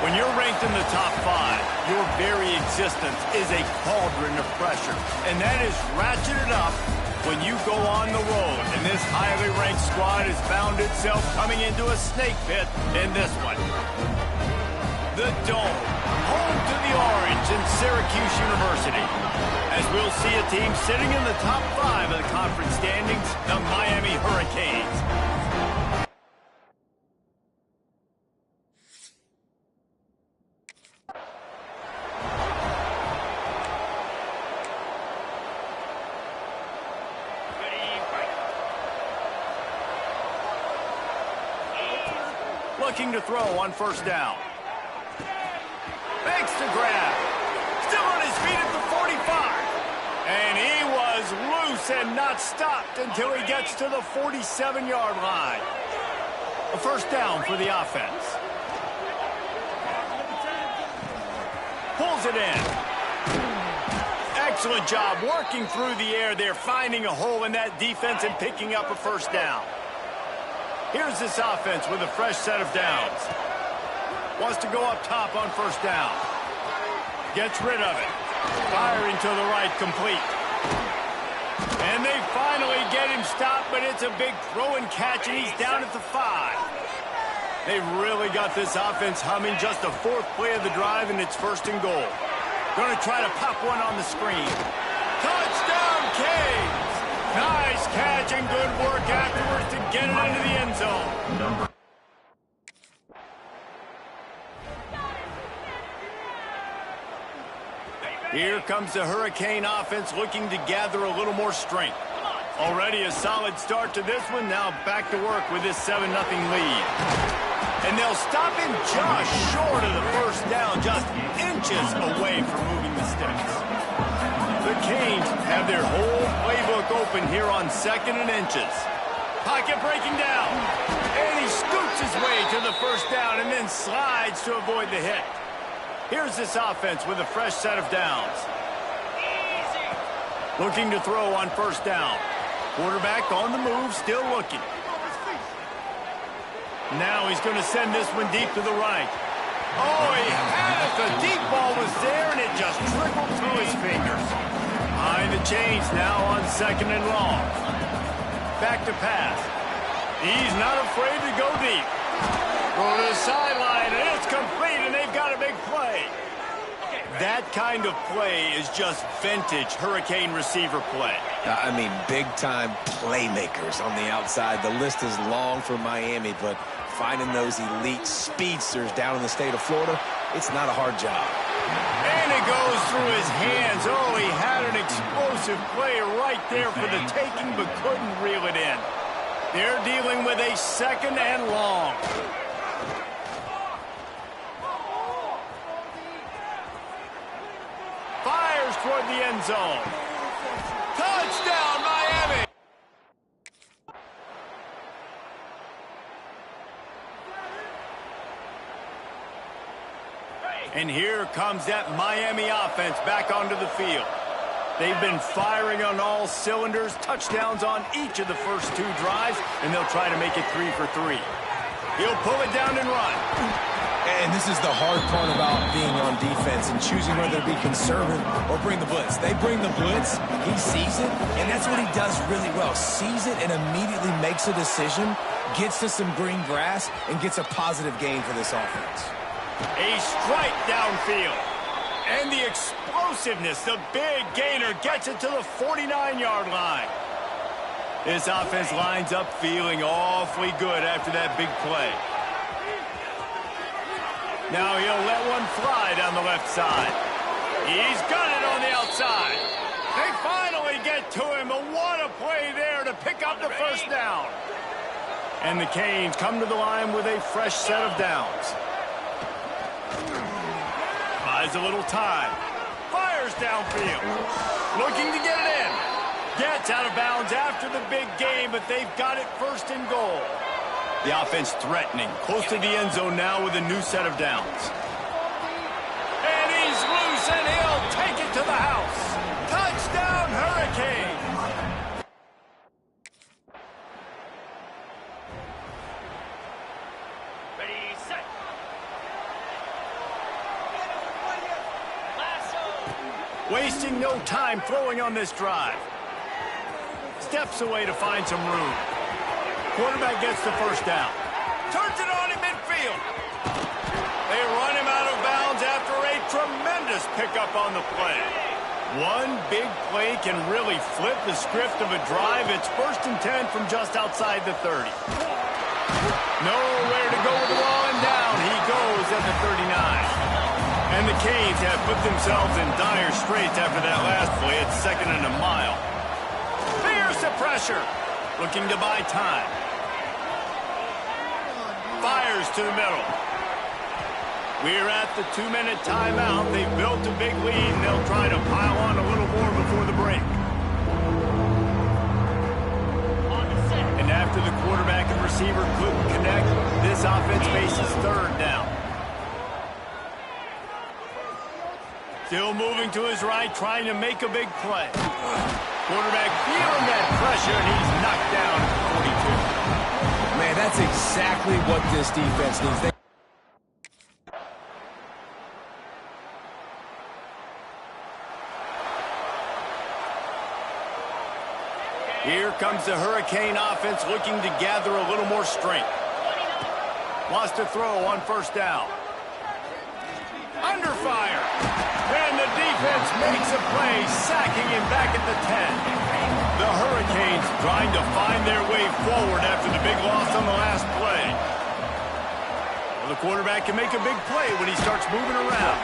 Speaker 3: When you're ranked in the top 5, your very existence is a cauldron of pressure. And that is ratcheted up when you go on the road. And this highly ranked squad has found itself coming into a snake pit in this one. The Dome, home to the Orange and Syracuse University. As we'll see a team sitting in the top 5 of the conference standings, the Miami Hurricanes. Looking to throw on first down. Makes the grab. Still on his feet at the 45. And he was loose and not stopped until he gets to the 47-yard line. A first down for the offense. Pulls it in. Excellent job working through the air there, finding a hole in that defense and picking up a first down. Here's this offense with a fresh set of downs. Wants to go up top on first down. Gets rid of it. Firing to the right, complete. And they finally get him stopped, but it's a big throw and catch, and he's down at the 5. They've really got this offense humming. Just the 4th play of the drive, and it's first and goal. Going to try to pop one on the screen. Touchdown, Canes! Nice catch and good work afterwards to get it into the end zone. Here comes the Hurricane offense looking to gather a little more strength. Already a solid start to this one. Now back to work with this 7-0 lead. And they'll stop him just short of the first down, just inches away from moving the sticks. The Canes have their whole playbook open here on 2nd and inches. Pocket breaking down. And he scoots his way to the first down and then slides to avoid the hit. Here's this offense with a fresh set of downs. Looking to throw on first down. Quarterback on the move, still looking. Now he's going to send this one deep to the right. Oh, he had it. The deep ball was there, and it just trickled through his fingers. Behind the chains now on 2nd and long. Back to pass. He's not afraid to go deep. Go to the sideline, and it's complete, and they've got a big play. That kind of play is just vintage Hurricane receiver play.
Speaker 5: I mean, big-time playmakers on the outside. The list is long for Miami, but finding those elite speedsters down in the state of Florida, it's not a hard job.
Speaker 3: And it goes through his hands. Oh, he had an explosive play right there for the taking, but couldn't reel it in. They're dealing with a 2nd and long. Fires toward the end zone. Touchdown, Miami! And here comes that Miami offense back onto the field. They've been firing on all cylinders, touchdowns on each of the first 2 drives, and they'll try to make it 3 for 3. He'll pull it down and run.
Speaker 5: And this is the hard part about being on defense and choosing whether to be conservative or bring the blitz. They bring the blitz, he sees it, and that's what he does really well. Sees it and immediately makes a decision, gets to some green grass, and gets a positive gain for this offense.
Speaker 3: A strike downfield. And the explosiveness, the big gainer, gets it to the 49-yard line. This offense lines up feeling awfully good after that big play. Now he'll let one fly down the left side. He's got it on the outside. They finally get to him, but what a play there to pick up the first down. And the Canes come to the line with a fresh set of downs. Buys a little time. Fires downfield. Looking to get it in. Gets out of bounds after the big game, but they've got it first and goal. The offense threatening. Close to the end zone now with a new set of downs. And he's loose, and he'll take it to the house. Touchdown, Hurricanes! Wasting no time throwing on this drive. Steps away to find some room. Quarterback gets the first down. Turns it on in midfield. They run him out of bounds after a tremendous pickup on the play. One big play can really flip the script of a drive. It's 1st and 10 from just outside the 30. Nowhere to go with the ball, and down he goes at the 39. And the Canes have put themselves in dire straits after that last play. It's 2nd and a mile. Fierce pressure, looking to buy time. Fires to the middle. We're at the 2-minute timeout. They've built a big lead, and they'll try to pile on a little more before the break. And after the quarterback and receiver couldn't connect, this offense faces 3rd down. Still moving to his right, trying to make a big play. Quarterback feeling that pressure, and he's knocked down at the 42.
Speaker 5: Man, that's exactly what this defense needs.
Speaker 3: Here comes the Hurricane offense looking to gather a little more strength. Lost a throw on 1st down. Under fire. And the defense makes a play, sacking him back at the 10. The Hurricanes trying to find their way forward after the big loss on the last play. Well, the quarterback can make a big play when he starts moving around.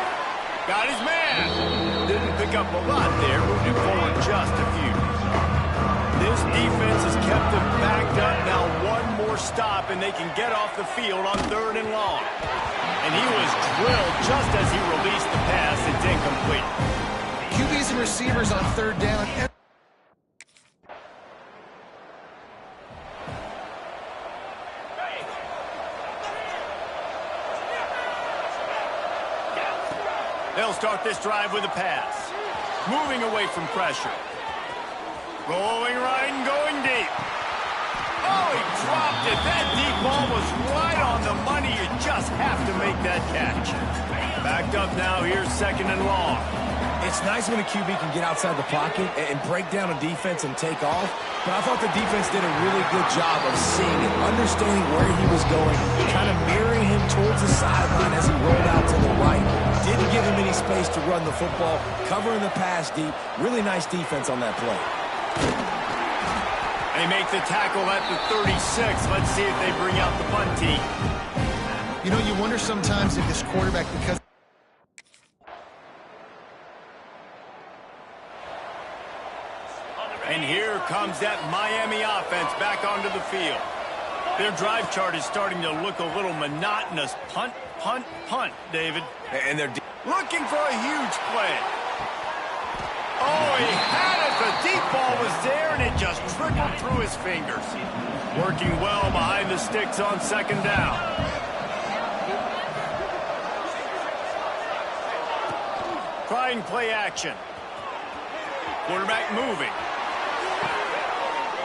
Speaker 3: Got his man. Didn't pick up a lot there, moving forward just a few. This defense has kept them backed up. Now one more stop, and they can get off the field on 3rd and long. And he was drilled just as he released the pass. It's incomplete.
Speaker 4: QBs and receivers on 3rd down.
Speaker 3: They'll start this drive with a pass. Moving away from pressure. Rolling right and going deep. Oh, he dropped it. That deep ball was right on the money. You just have to make that catch. Backed up now. Here's 2nd and long.
Speaker 5: It's nice when a QB can get outside the pocket and break down a defense and take off, but I thought the defense did a really good job of seeing it, understanding where he was going, kind of mirroring him towards the sideline as he rolled out to the right. Didn't give him any space to run the football, covering the pass deep. Really nice defense on that play.
Speaker 3: They make the tackle at the 36. Let's see if they bring out the punt team.
Speaker 4: You know, you wonder sometimes if this quarterback, because
Speaker 3: and here comes that Miami offense back onto the field. Their drive chart is starting to look a little monotonous. Punt, punt, punt, David.
Speaker 5: And they're
Speaker 3: looking for a huge play. Oh, he had it. The deep ball was there, and it just trickled through his fingers. Working well behind the sticks on 2nd down. Trying play action. Quarterback moving.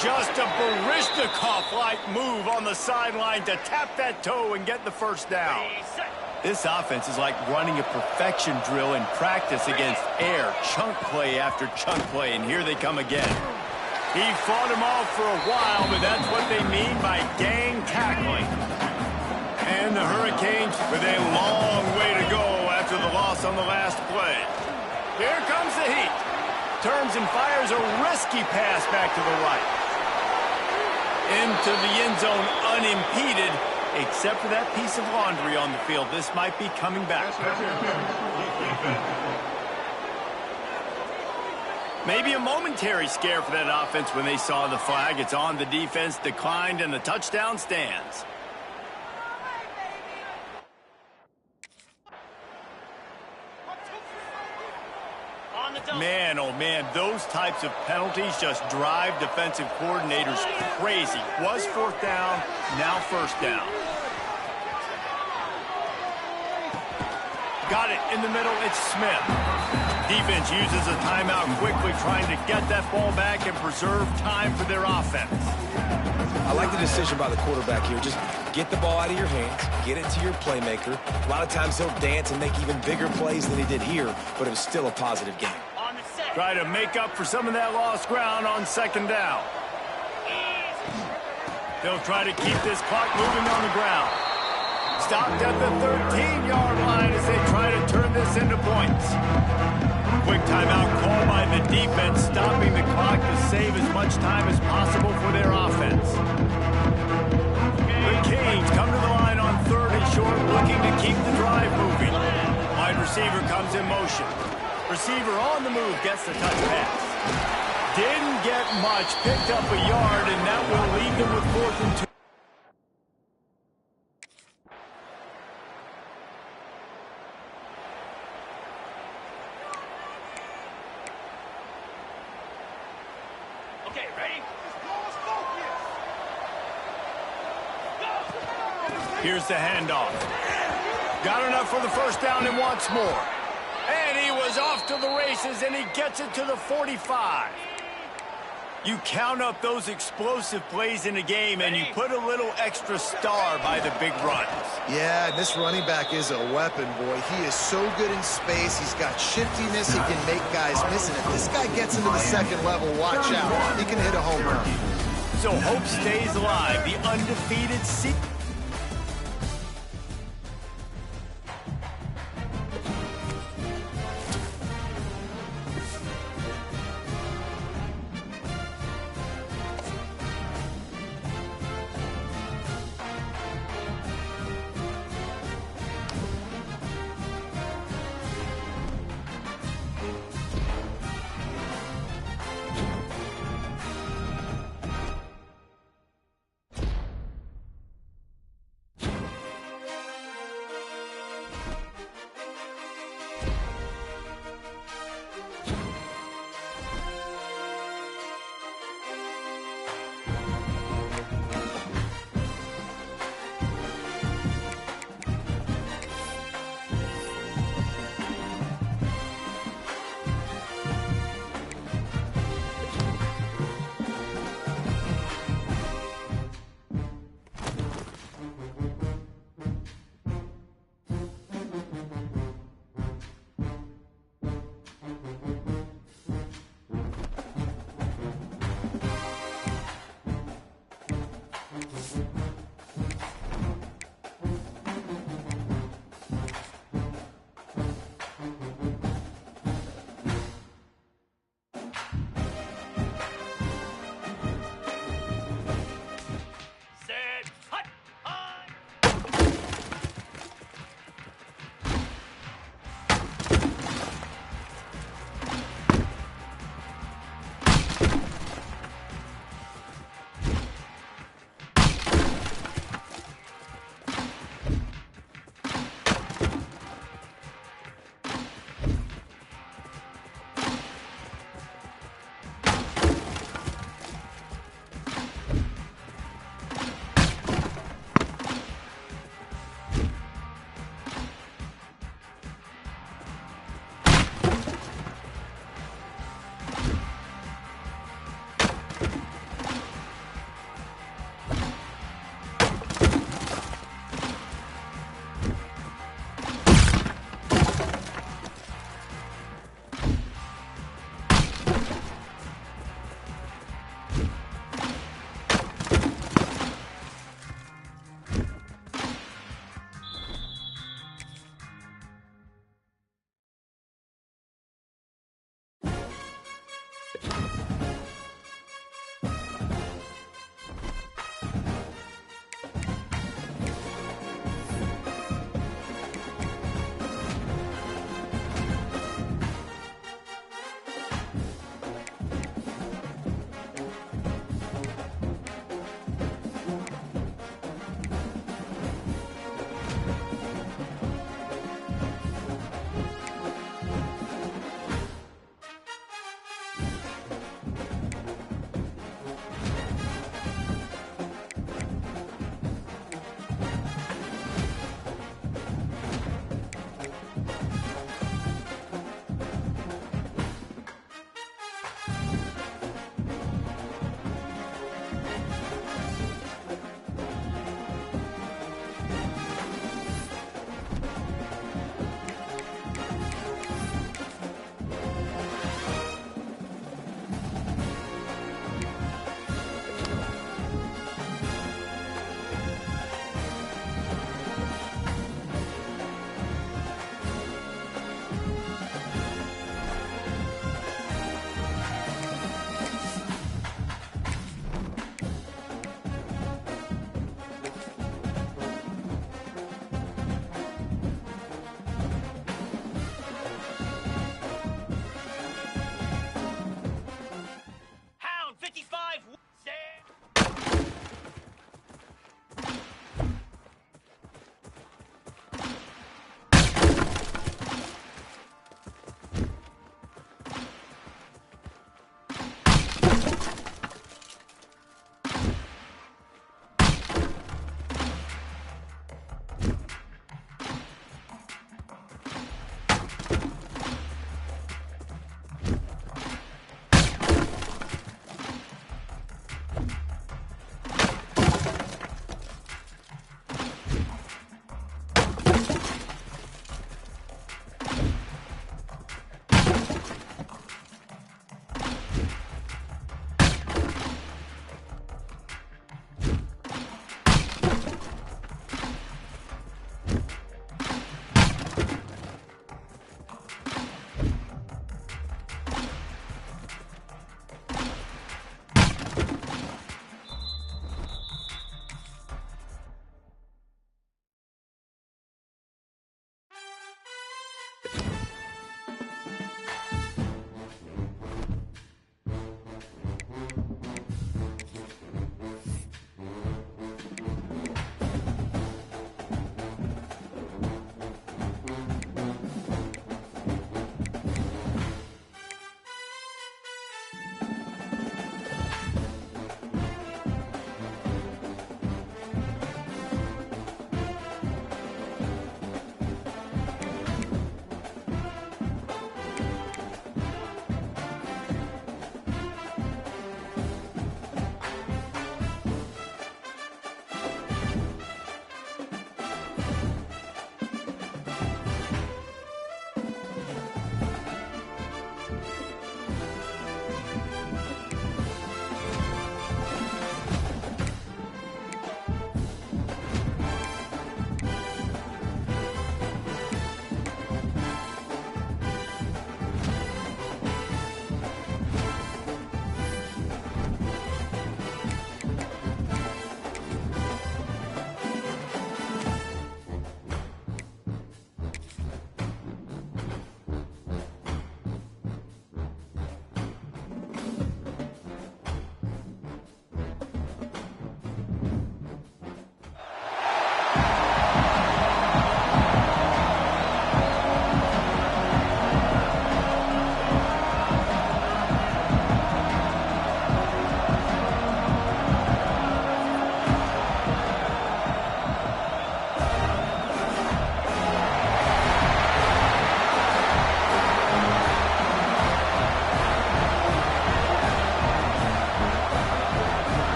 Speaker 3: Just a Baryshnikov-like move on the sideline to tap that toe and get the 1st down. This offense is like running a perfection drill in practice against air. Chunk play after chunk play, and here they come again. He fought him off for a while, but that's what they mean by gang tackling. And the Hurricanes with a long way to go after the loss on the last play. Here comes the heat. Turns and fires a risky pass back to the right. Into the end zone unimpeded. Except for that piece of laundry on the field, this might be coming back. Maybe a momentary scare for that offense when they saw the flag. It's on, the defense declined, and the touchdown stands. Man, oh man, those types of penalties just drive defensive coordinators crazy. Was 4th down, now 1st down. Got it in the middle, it's Smith. Defense uses a timeout quickly, trying to get that ball back and preserve time for their offense.
Speaker 5: I like the decision by the quarterback here. Just get the ball out of your hands, get it to your playmaker. A lot of times he'll dance and make even bigger plays than he did here, but it was still a positive game.
Speaker 3: Try to make up for some of that lost ground on second down. They'll try to keep this clock moving on the ground. Stopped at the 13-yard line as they try to turn this into points. Quick timeout call by the defense, stopping the clock to save as much time as possible for their offense. The Canes come to the line on 3rd and short, looking to keep the drive moving. Wide receiver comes in motion. Receiver on the move gets the touch pass. Didn't get much, picked up a yard, and that will leave them with 4th and 2.
Speaker 6: Okay, ready?
Speaker 3: Here's the handoff. Got enough for the first down and wants more. And he was off to the races, and he gets it to the 45. You count up those explosive plays in a game, and you put a little extra star by the big runs.
Speaker 4: Yeah, and this running back is a weapon, boy. He is so good in space. He's got shiftiness. He can make guys miss. And if this guy gets into the second level, watch out. He can hit a home run.
Speaker 3: So hope stays alive. The undefeated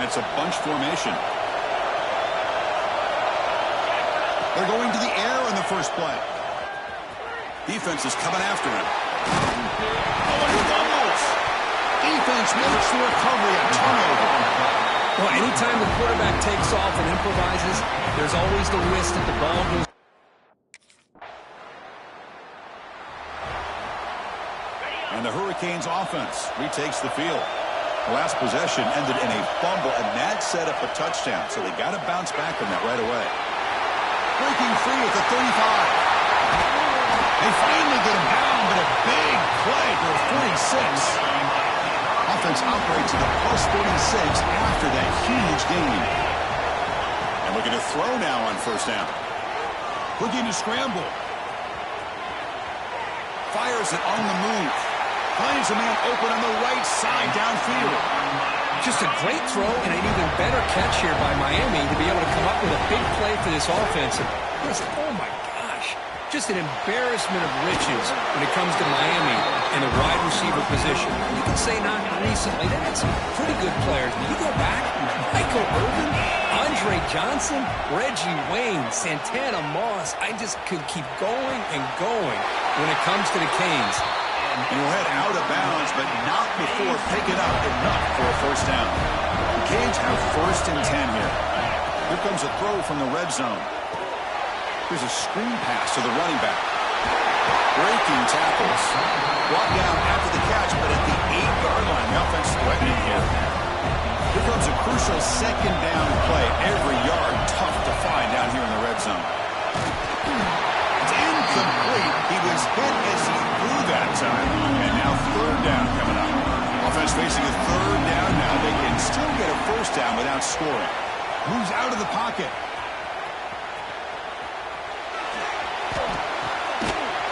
Speaker 1: It's a bunch formation. They're going to the air on the first play. Defense is coming after him. Oh, and he fumbles. Defense makes the recovery, a turnover.
Speaker 2: Well, anytime the quarterback takes off and improvises, there's always the risk that the ball goes.
Speaker 1: And the Hurricanes offense retakes the field. The last possession ended in a fumble, and that set up a touchdown, so they got to bounce back from that right away. Breaking free at the 35. They finally get him down, but a big play for a 46. Offense operates at the plus 46 after that huge gain. And looking to throw now on first down. Looking to scramble. Fires it on the move. Finds a man open on the right side downfield.
Speaker 2: Just a great throw and an even better catch here by Miami to be able to come up with a big play for this offense. And just, oh my gosh, just an embarrassment of riches when it comes to Miami and the wide receiver position. You can say not recently, they had some pretty good players. When you go back, Michael Irvin, Andre Johnson, Reggie Wayne, Santana Moss, I just could keep going and going when it comes to the Canes.
Speaker 1: And he'll head out of bounds, but not before picking up enough for a first down. The Canes have 1st and 10 here. Here comes a throw from the red zone. Here's a screen pass to the running back. Breaking tackles. Brought down after the catch, but at the 8-yard line, the offense threatening here. Here comes a crucial 2nd down play. Every yard tough to find down here in the red zone. It's incomplete. He was hit as he threw that time. And now 3rd down coming up. Offense facing a 3rd down now. They can still get a first down without scoring. Moves out of the pocket.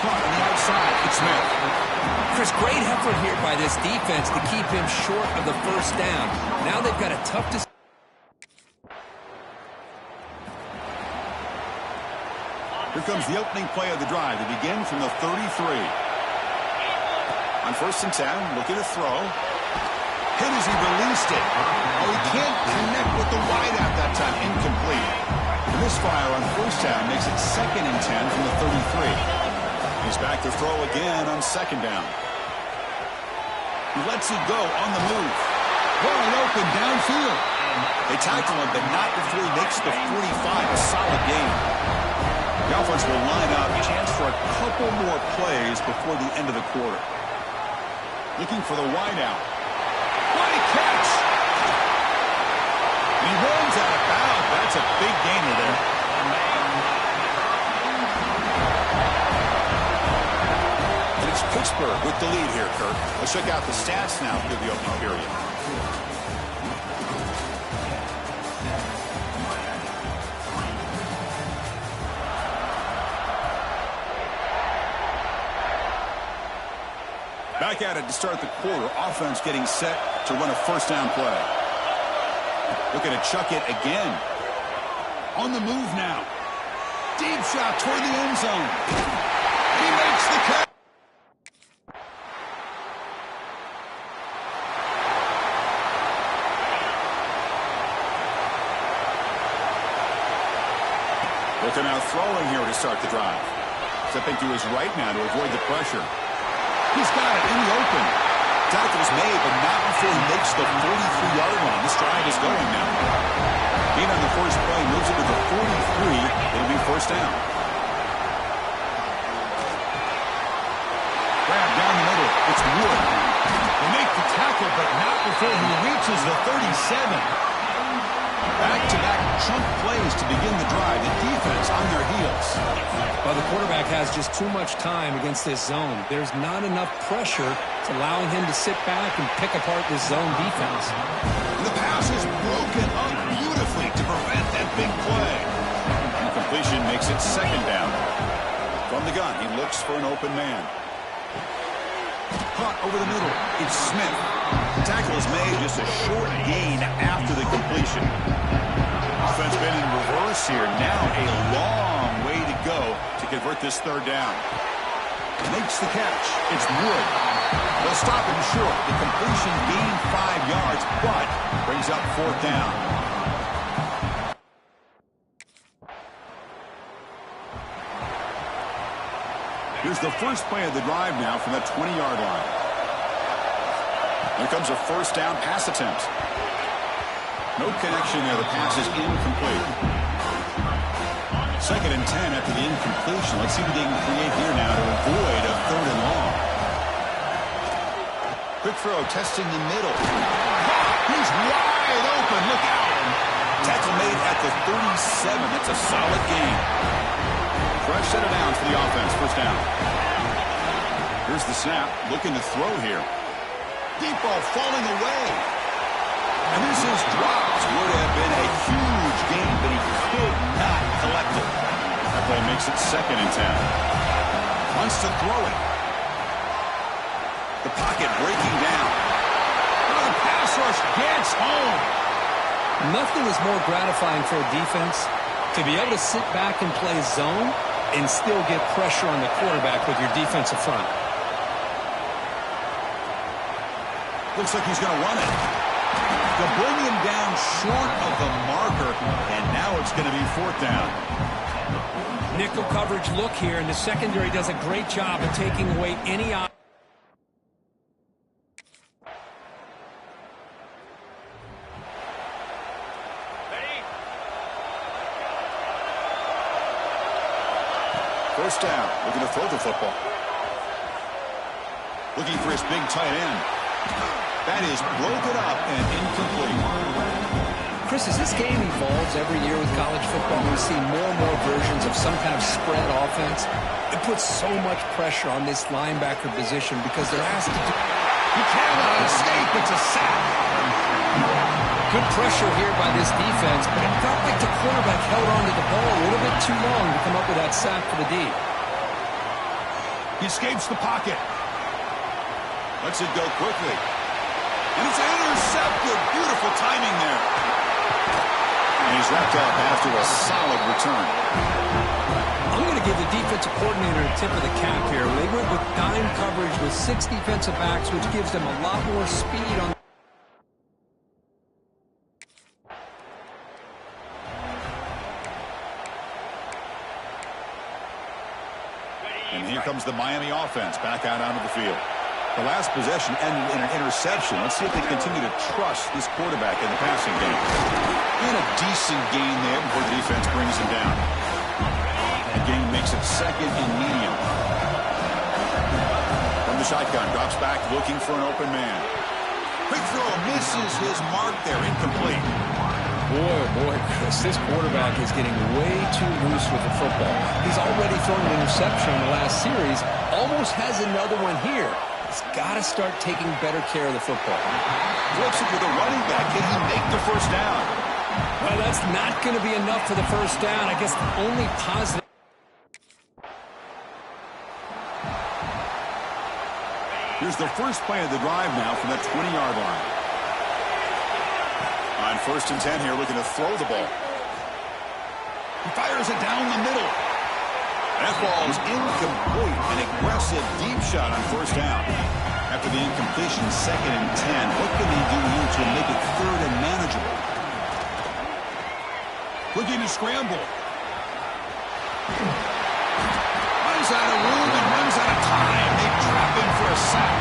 Speaker 1: Caught on the outside. It's Smith.
Speaker 2: Chris, great effort here by this defense to keep him short of the first down. Now they've got a tough decision.
Speaker 1: Here comes the opening play of the drive. They begin from the 33. On 1st and 10, looking to throw. Hit as he released it. Oh, he can't connect with the wideout that time. Incomplete. The misfire on 1st down makes it 2nd and 10 from the 33. He's back to throw again on 2nd down. He lets it go on the move. Wide open downfield. They tackle him, but not before he makes the 45. A solid gain. The offense will line up. Chance for a couple more plays before the end of the quarter. Looking for the wideout. What a catch! And he runs out of bounds. That's a big gainer there. And it's Pittsburgh with the lead here, Kirk. Let's check out the stats now through the opening period. Back at it to start the quarter. Offense getting set to run a first down play. Looking to chuck it again. On the move now. Deep shot toward the end zone. He makes the catch. Looking out throwing here to start the drive. Stepping to his right now to avoid the pressure. He's got it in the open. Tackle's made, but not before he makes the 43-yard line. This drive is going now. Being on the first play moves it to the 43. It'll be first down. Grab down the middle. It's Wood. They make the tackle, but not before he reaches the 37. Back-to-back chunk plays to begin the drive. The defense on their heels.
Speaker 2: Well, the quarterback has just too much time against this zone. There's not enough pressure to allowing him to sit back and pick apart this zone defense.
Speaker 1: The pass is broken up beautifully to prevent that big play. Incompletion makes it 2nd down. From the gun, he looks for an open man. Caught over the middle. It's Smith. The tackle is made, just a short gain after the completion. Offense been in reverse here. Now a long way to go to convert this 3rd down. Makes the catch. It's Wood. They'll stop him short. The completion gained 5 yards, but brings up 4th down. Here's the first play of the drive now from that 20-yard line. Here comes a 1st down pass attempt. No connection there. The pass is incomplete. 2nd and 10 after the incompletion. Let's see what they can create here now to avoid a 3rd and long. Quick throw, testing the middle. He's wide open. Look out. Tackle made at the 37. That's a solid gain. Fresh set of downs for the offense. 1st down. Here's the snap. Looking to throw here. Deep ball falling away. And this is dropped. Would have been a huge gain, but he could not collect it. That play makes it 2nd and 10. Wants to throw it. The pocket breaking down. Oh, the pass rush gets home.
Speaker 2: Nothing is more gratifying for a defense to be able to sit back and play zone and still get pressure on the quarterback with your defensive front.
Speaker 1: Looks like he's going to run it. They'll bring him down short of the marker, and now it's going to be 4th down.
Speaker 2: Nickel coverage look here, and the secondary does a great job of taking away any option.
Speaker 1: First down, looking to throw the football. Looking for his big tight end. That is broken up and incomplete.
Speaker 2: Chris, as this game evolves every year with college football, we see more and more versions of some kind of spread offense. It puts so much pressure on this linebacker position because they're asked to do...
Speaker 1: He cannot escape. It's a sack.
Speaker 2: Good pressure here by this defense, but it felt like the quarterback held on to the ball a little bit too long to come up with that sack for the D.
Speaker 1: He escapes the pocket. Lets it go quickly. And it's intercepted. Beautiful timing there. And he's wrapped up after a solid return.
Speaker 2: I'm going to give the defensive coordinator a tip of the cap here. They went with dime coverage with 6 defensive backs, which gives them a lot more speed on.
Speaker 1: And here comes the Miami offense back out onto the field. The last possession ended in an interception. Let's see if they continue to trust this quarterback in the passing game. And a decent gain there before the defense brings him down. That gain makes it 2nd and medium. From the shotgun, drops back looking for an open man. Quick throw, misses his mark there, incomplete.
Speaker 2: Boy, Chris, this quarterback is getting way too loose with the football. He's already thrown an interception in the last series, almost has another one here. He's got to start taking better care of the football.
Speaker 1: Flips it to the running back. Can he make the 1st down?
Speaker 2: Well, that's not going to be enough for the 1st down. I guess the only positive.
Speaker 1: Here's the first play of the drive now from that 20-yard line. On 1st and 10 here, looking to throw the ball. He fires it down the middle. That ball is incomplete. An aggressive deep shot on 1st down. After the incompletion, 2nd and 10. What can they do here to make it 3rd and manageable? Looking to scramble. Runs out of room and runs out of time. They trap him for a sack.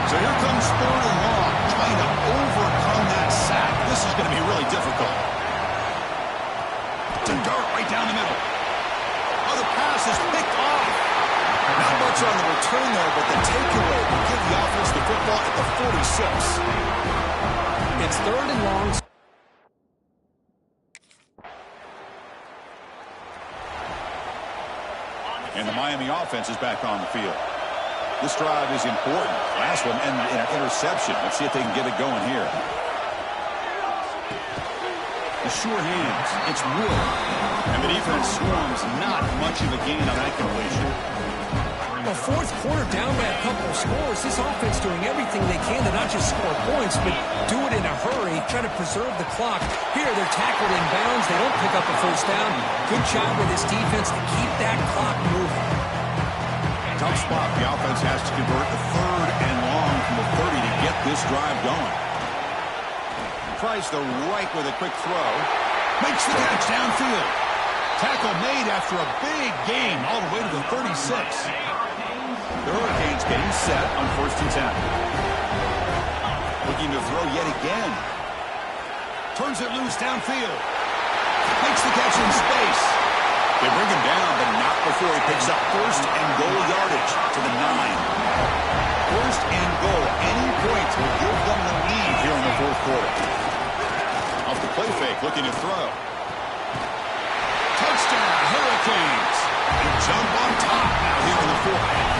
Speaker 1: So here comes 3rd and long, trying to overcome that sack. This is going to be really difficult. It's a dart right down the middle. Oh, the pass is picked off. Not much on the return there, but the takeaway will give the offense the football at the 46.
Speaker 2: It's 3rd and long.
Speaker 1: And the Miami offense is back on the field. This drive is important. Last one ended in an interception. Let's see if they can get it going here. The sure hands. It's Wood. And the defense swarms not much of a gain on that completion.
Speaker 2: Well, 4th quarter down by a couple of scores. This offense doing everything they can to not just score points, but do it in a hurry, try to preserve the clock. Here, they're tackled in bounds. They don't pick up the 1st down. Good job with this defense to keep that clock moving.
Speaker 1: Tough spot. The offense has to convert a 3rd and long from the 30 to get this drive going. Tries the right with a quick throw. Makes the catch downfield. Tackle made after a big gain all the way to the 36. The Hurricanes getting set on 1st and 10. Looking to throw yet again. Turns it loose downfield. Makes the catch in space. They bring him down, but not before he picks up 1st and goal yardage to the 9. 1st and goal. Any point will give them the lead here in the 4th quarter. Off the play fake, looking to throw. Touchdown, Hurricanes. They jump on top now here in the 4th.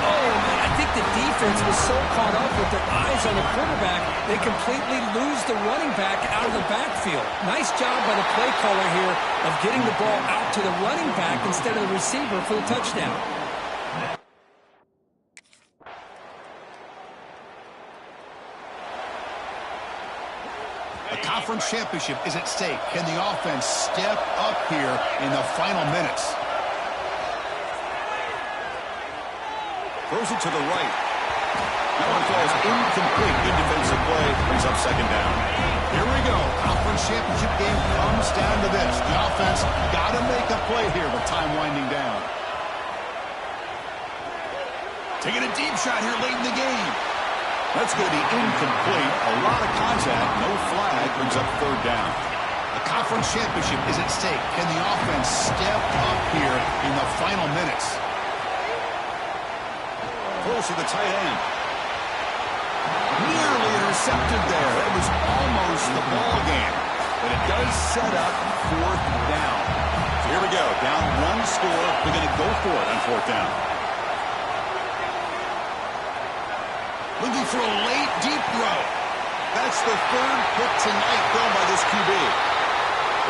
Speaker 2: Oh, man, I think the defense was so caught up with their eyes on the quarterback, they completely lose the running back out of the backfield. Nice job by the play caller here of getting the ball out to the running back instead of the receiver for the touchdown.
Speaker 1: A conference championship is at stake. Can the offense step up here in the final minutes? Throws it to the right. That one falls incomplete. Good defensive play. Brings up 2nd down. Here we go. Conference championship game comes down to this. The offense got to make a play here with time winding down. Taking a deep shot here late in the game. That's going to be incomplete. A lot of contact. No flag. Brings up 3rd down. The conference championship is at stake. Can the offense step up here in the final minutes? Throws to the tight end. Nearly intercepted there. It was almost the ball game. But it does set up 4th down. So here we go. Down 1 score. They're going to go for it on 4th down. Looking for a late, deep throw. That's the 3rd pick tonight thrown by this QB.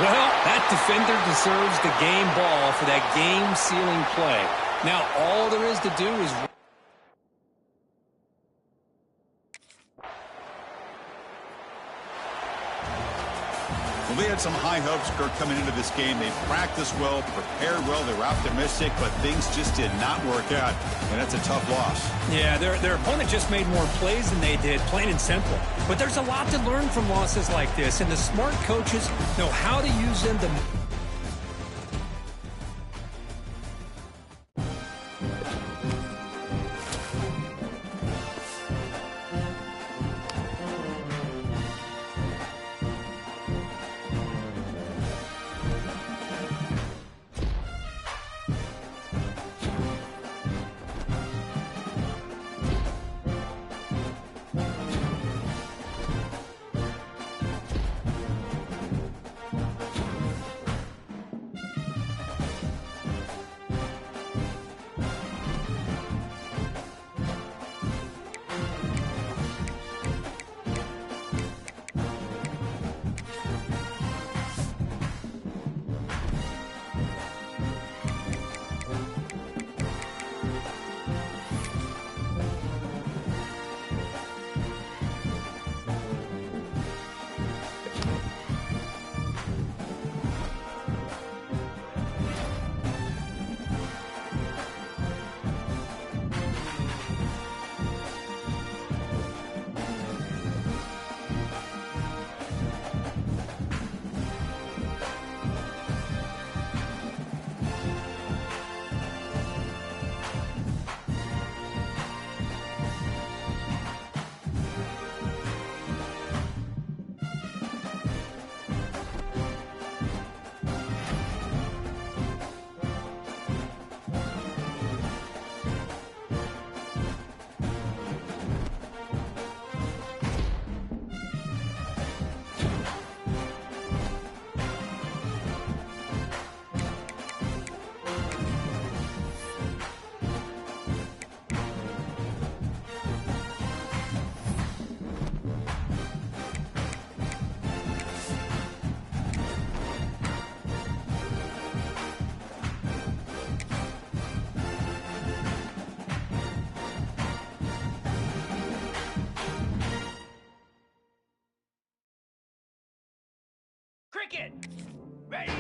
Speaker 2: Well, that defender deserves the game ball for that game-sealing play. Now, all there is to do is...
Speaker 1: Well, they had some high hopes, Kirk, coming into this game. They practiced well, prepared well, they were optimistic, but things just did not work out, and that's a tough loss.
Speaker 2: Yeah, their opponent just made more plays than they did, plain and simple. But there's a lot to learn from losses like this, and the smart coaches know how to use them to...
Speaker 6: Cricket! Ready!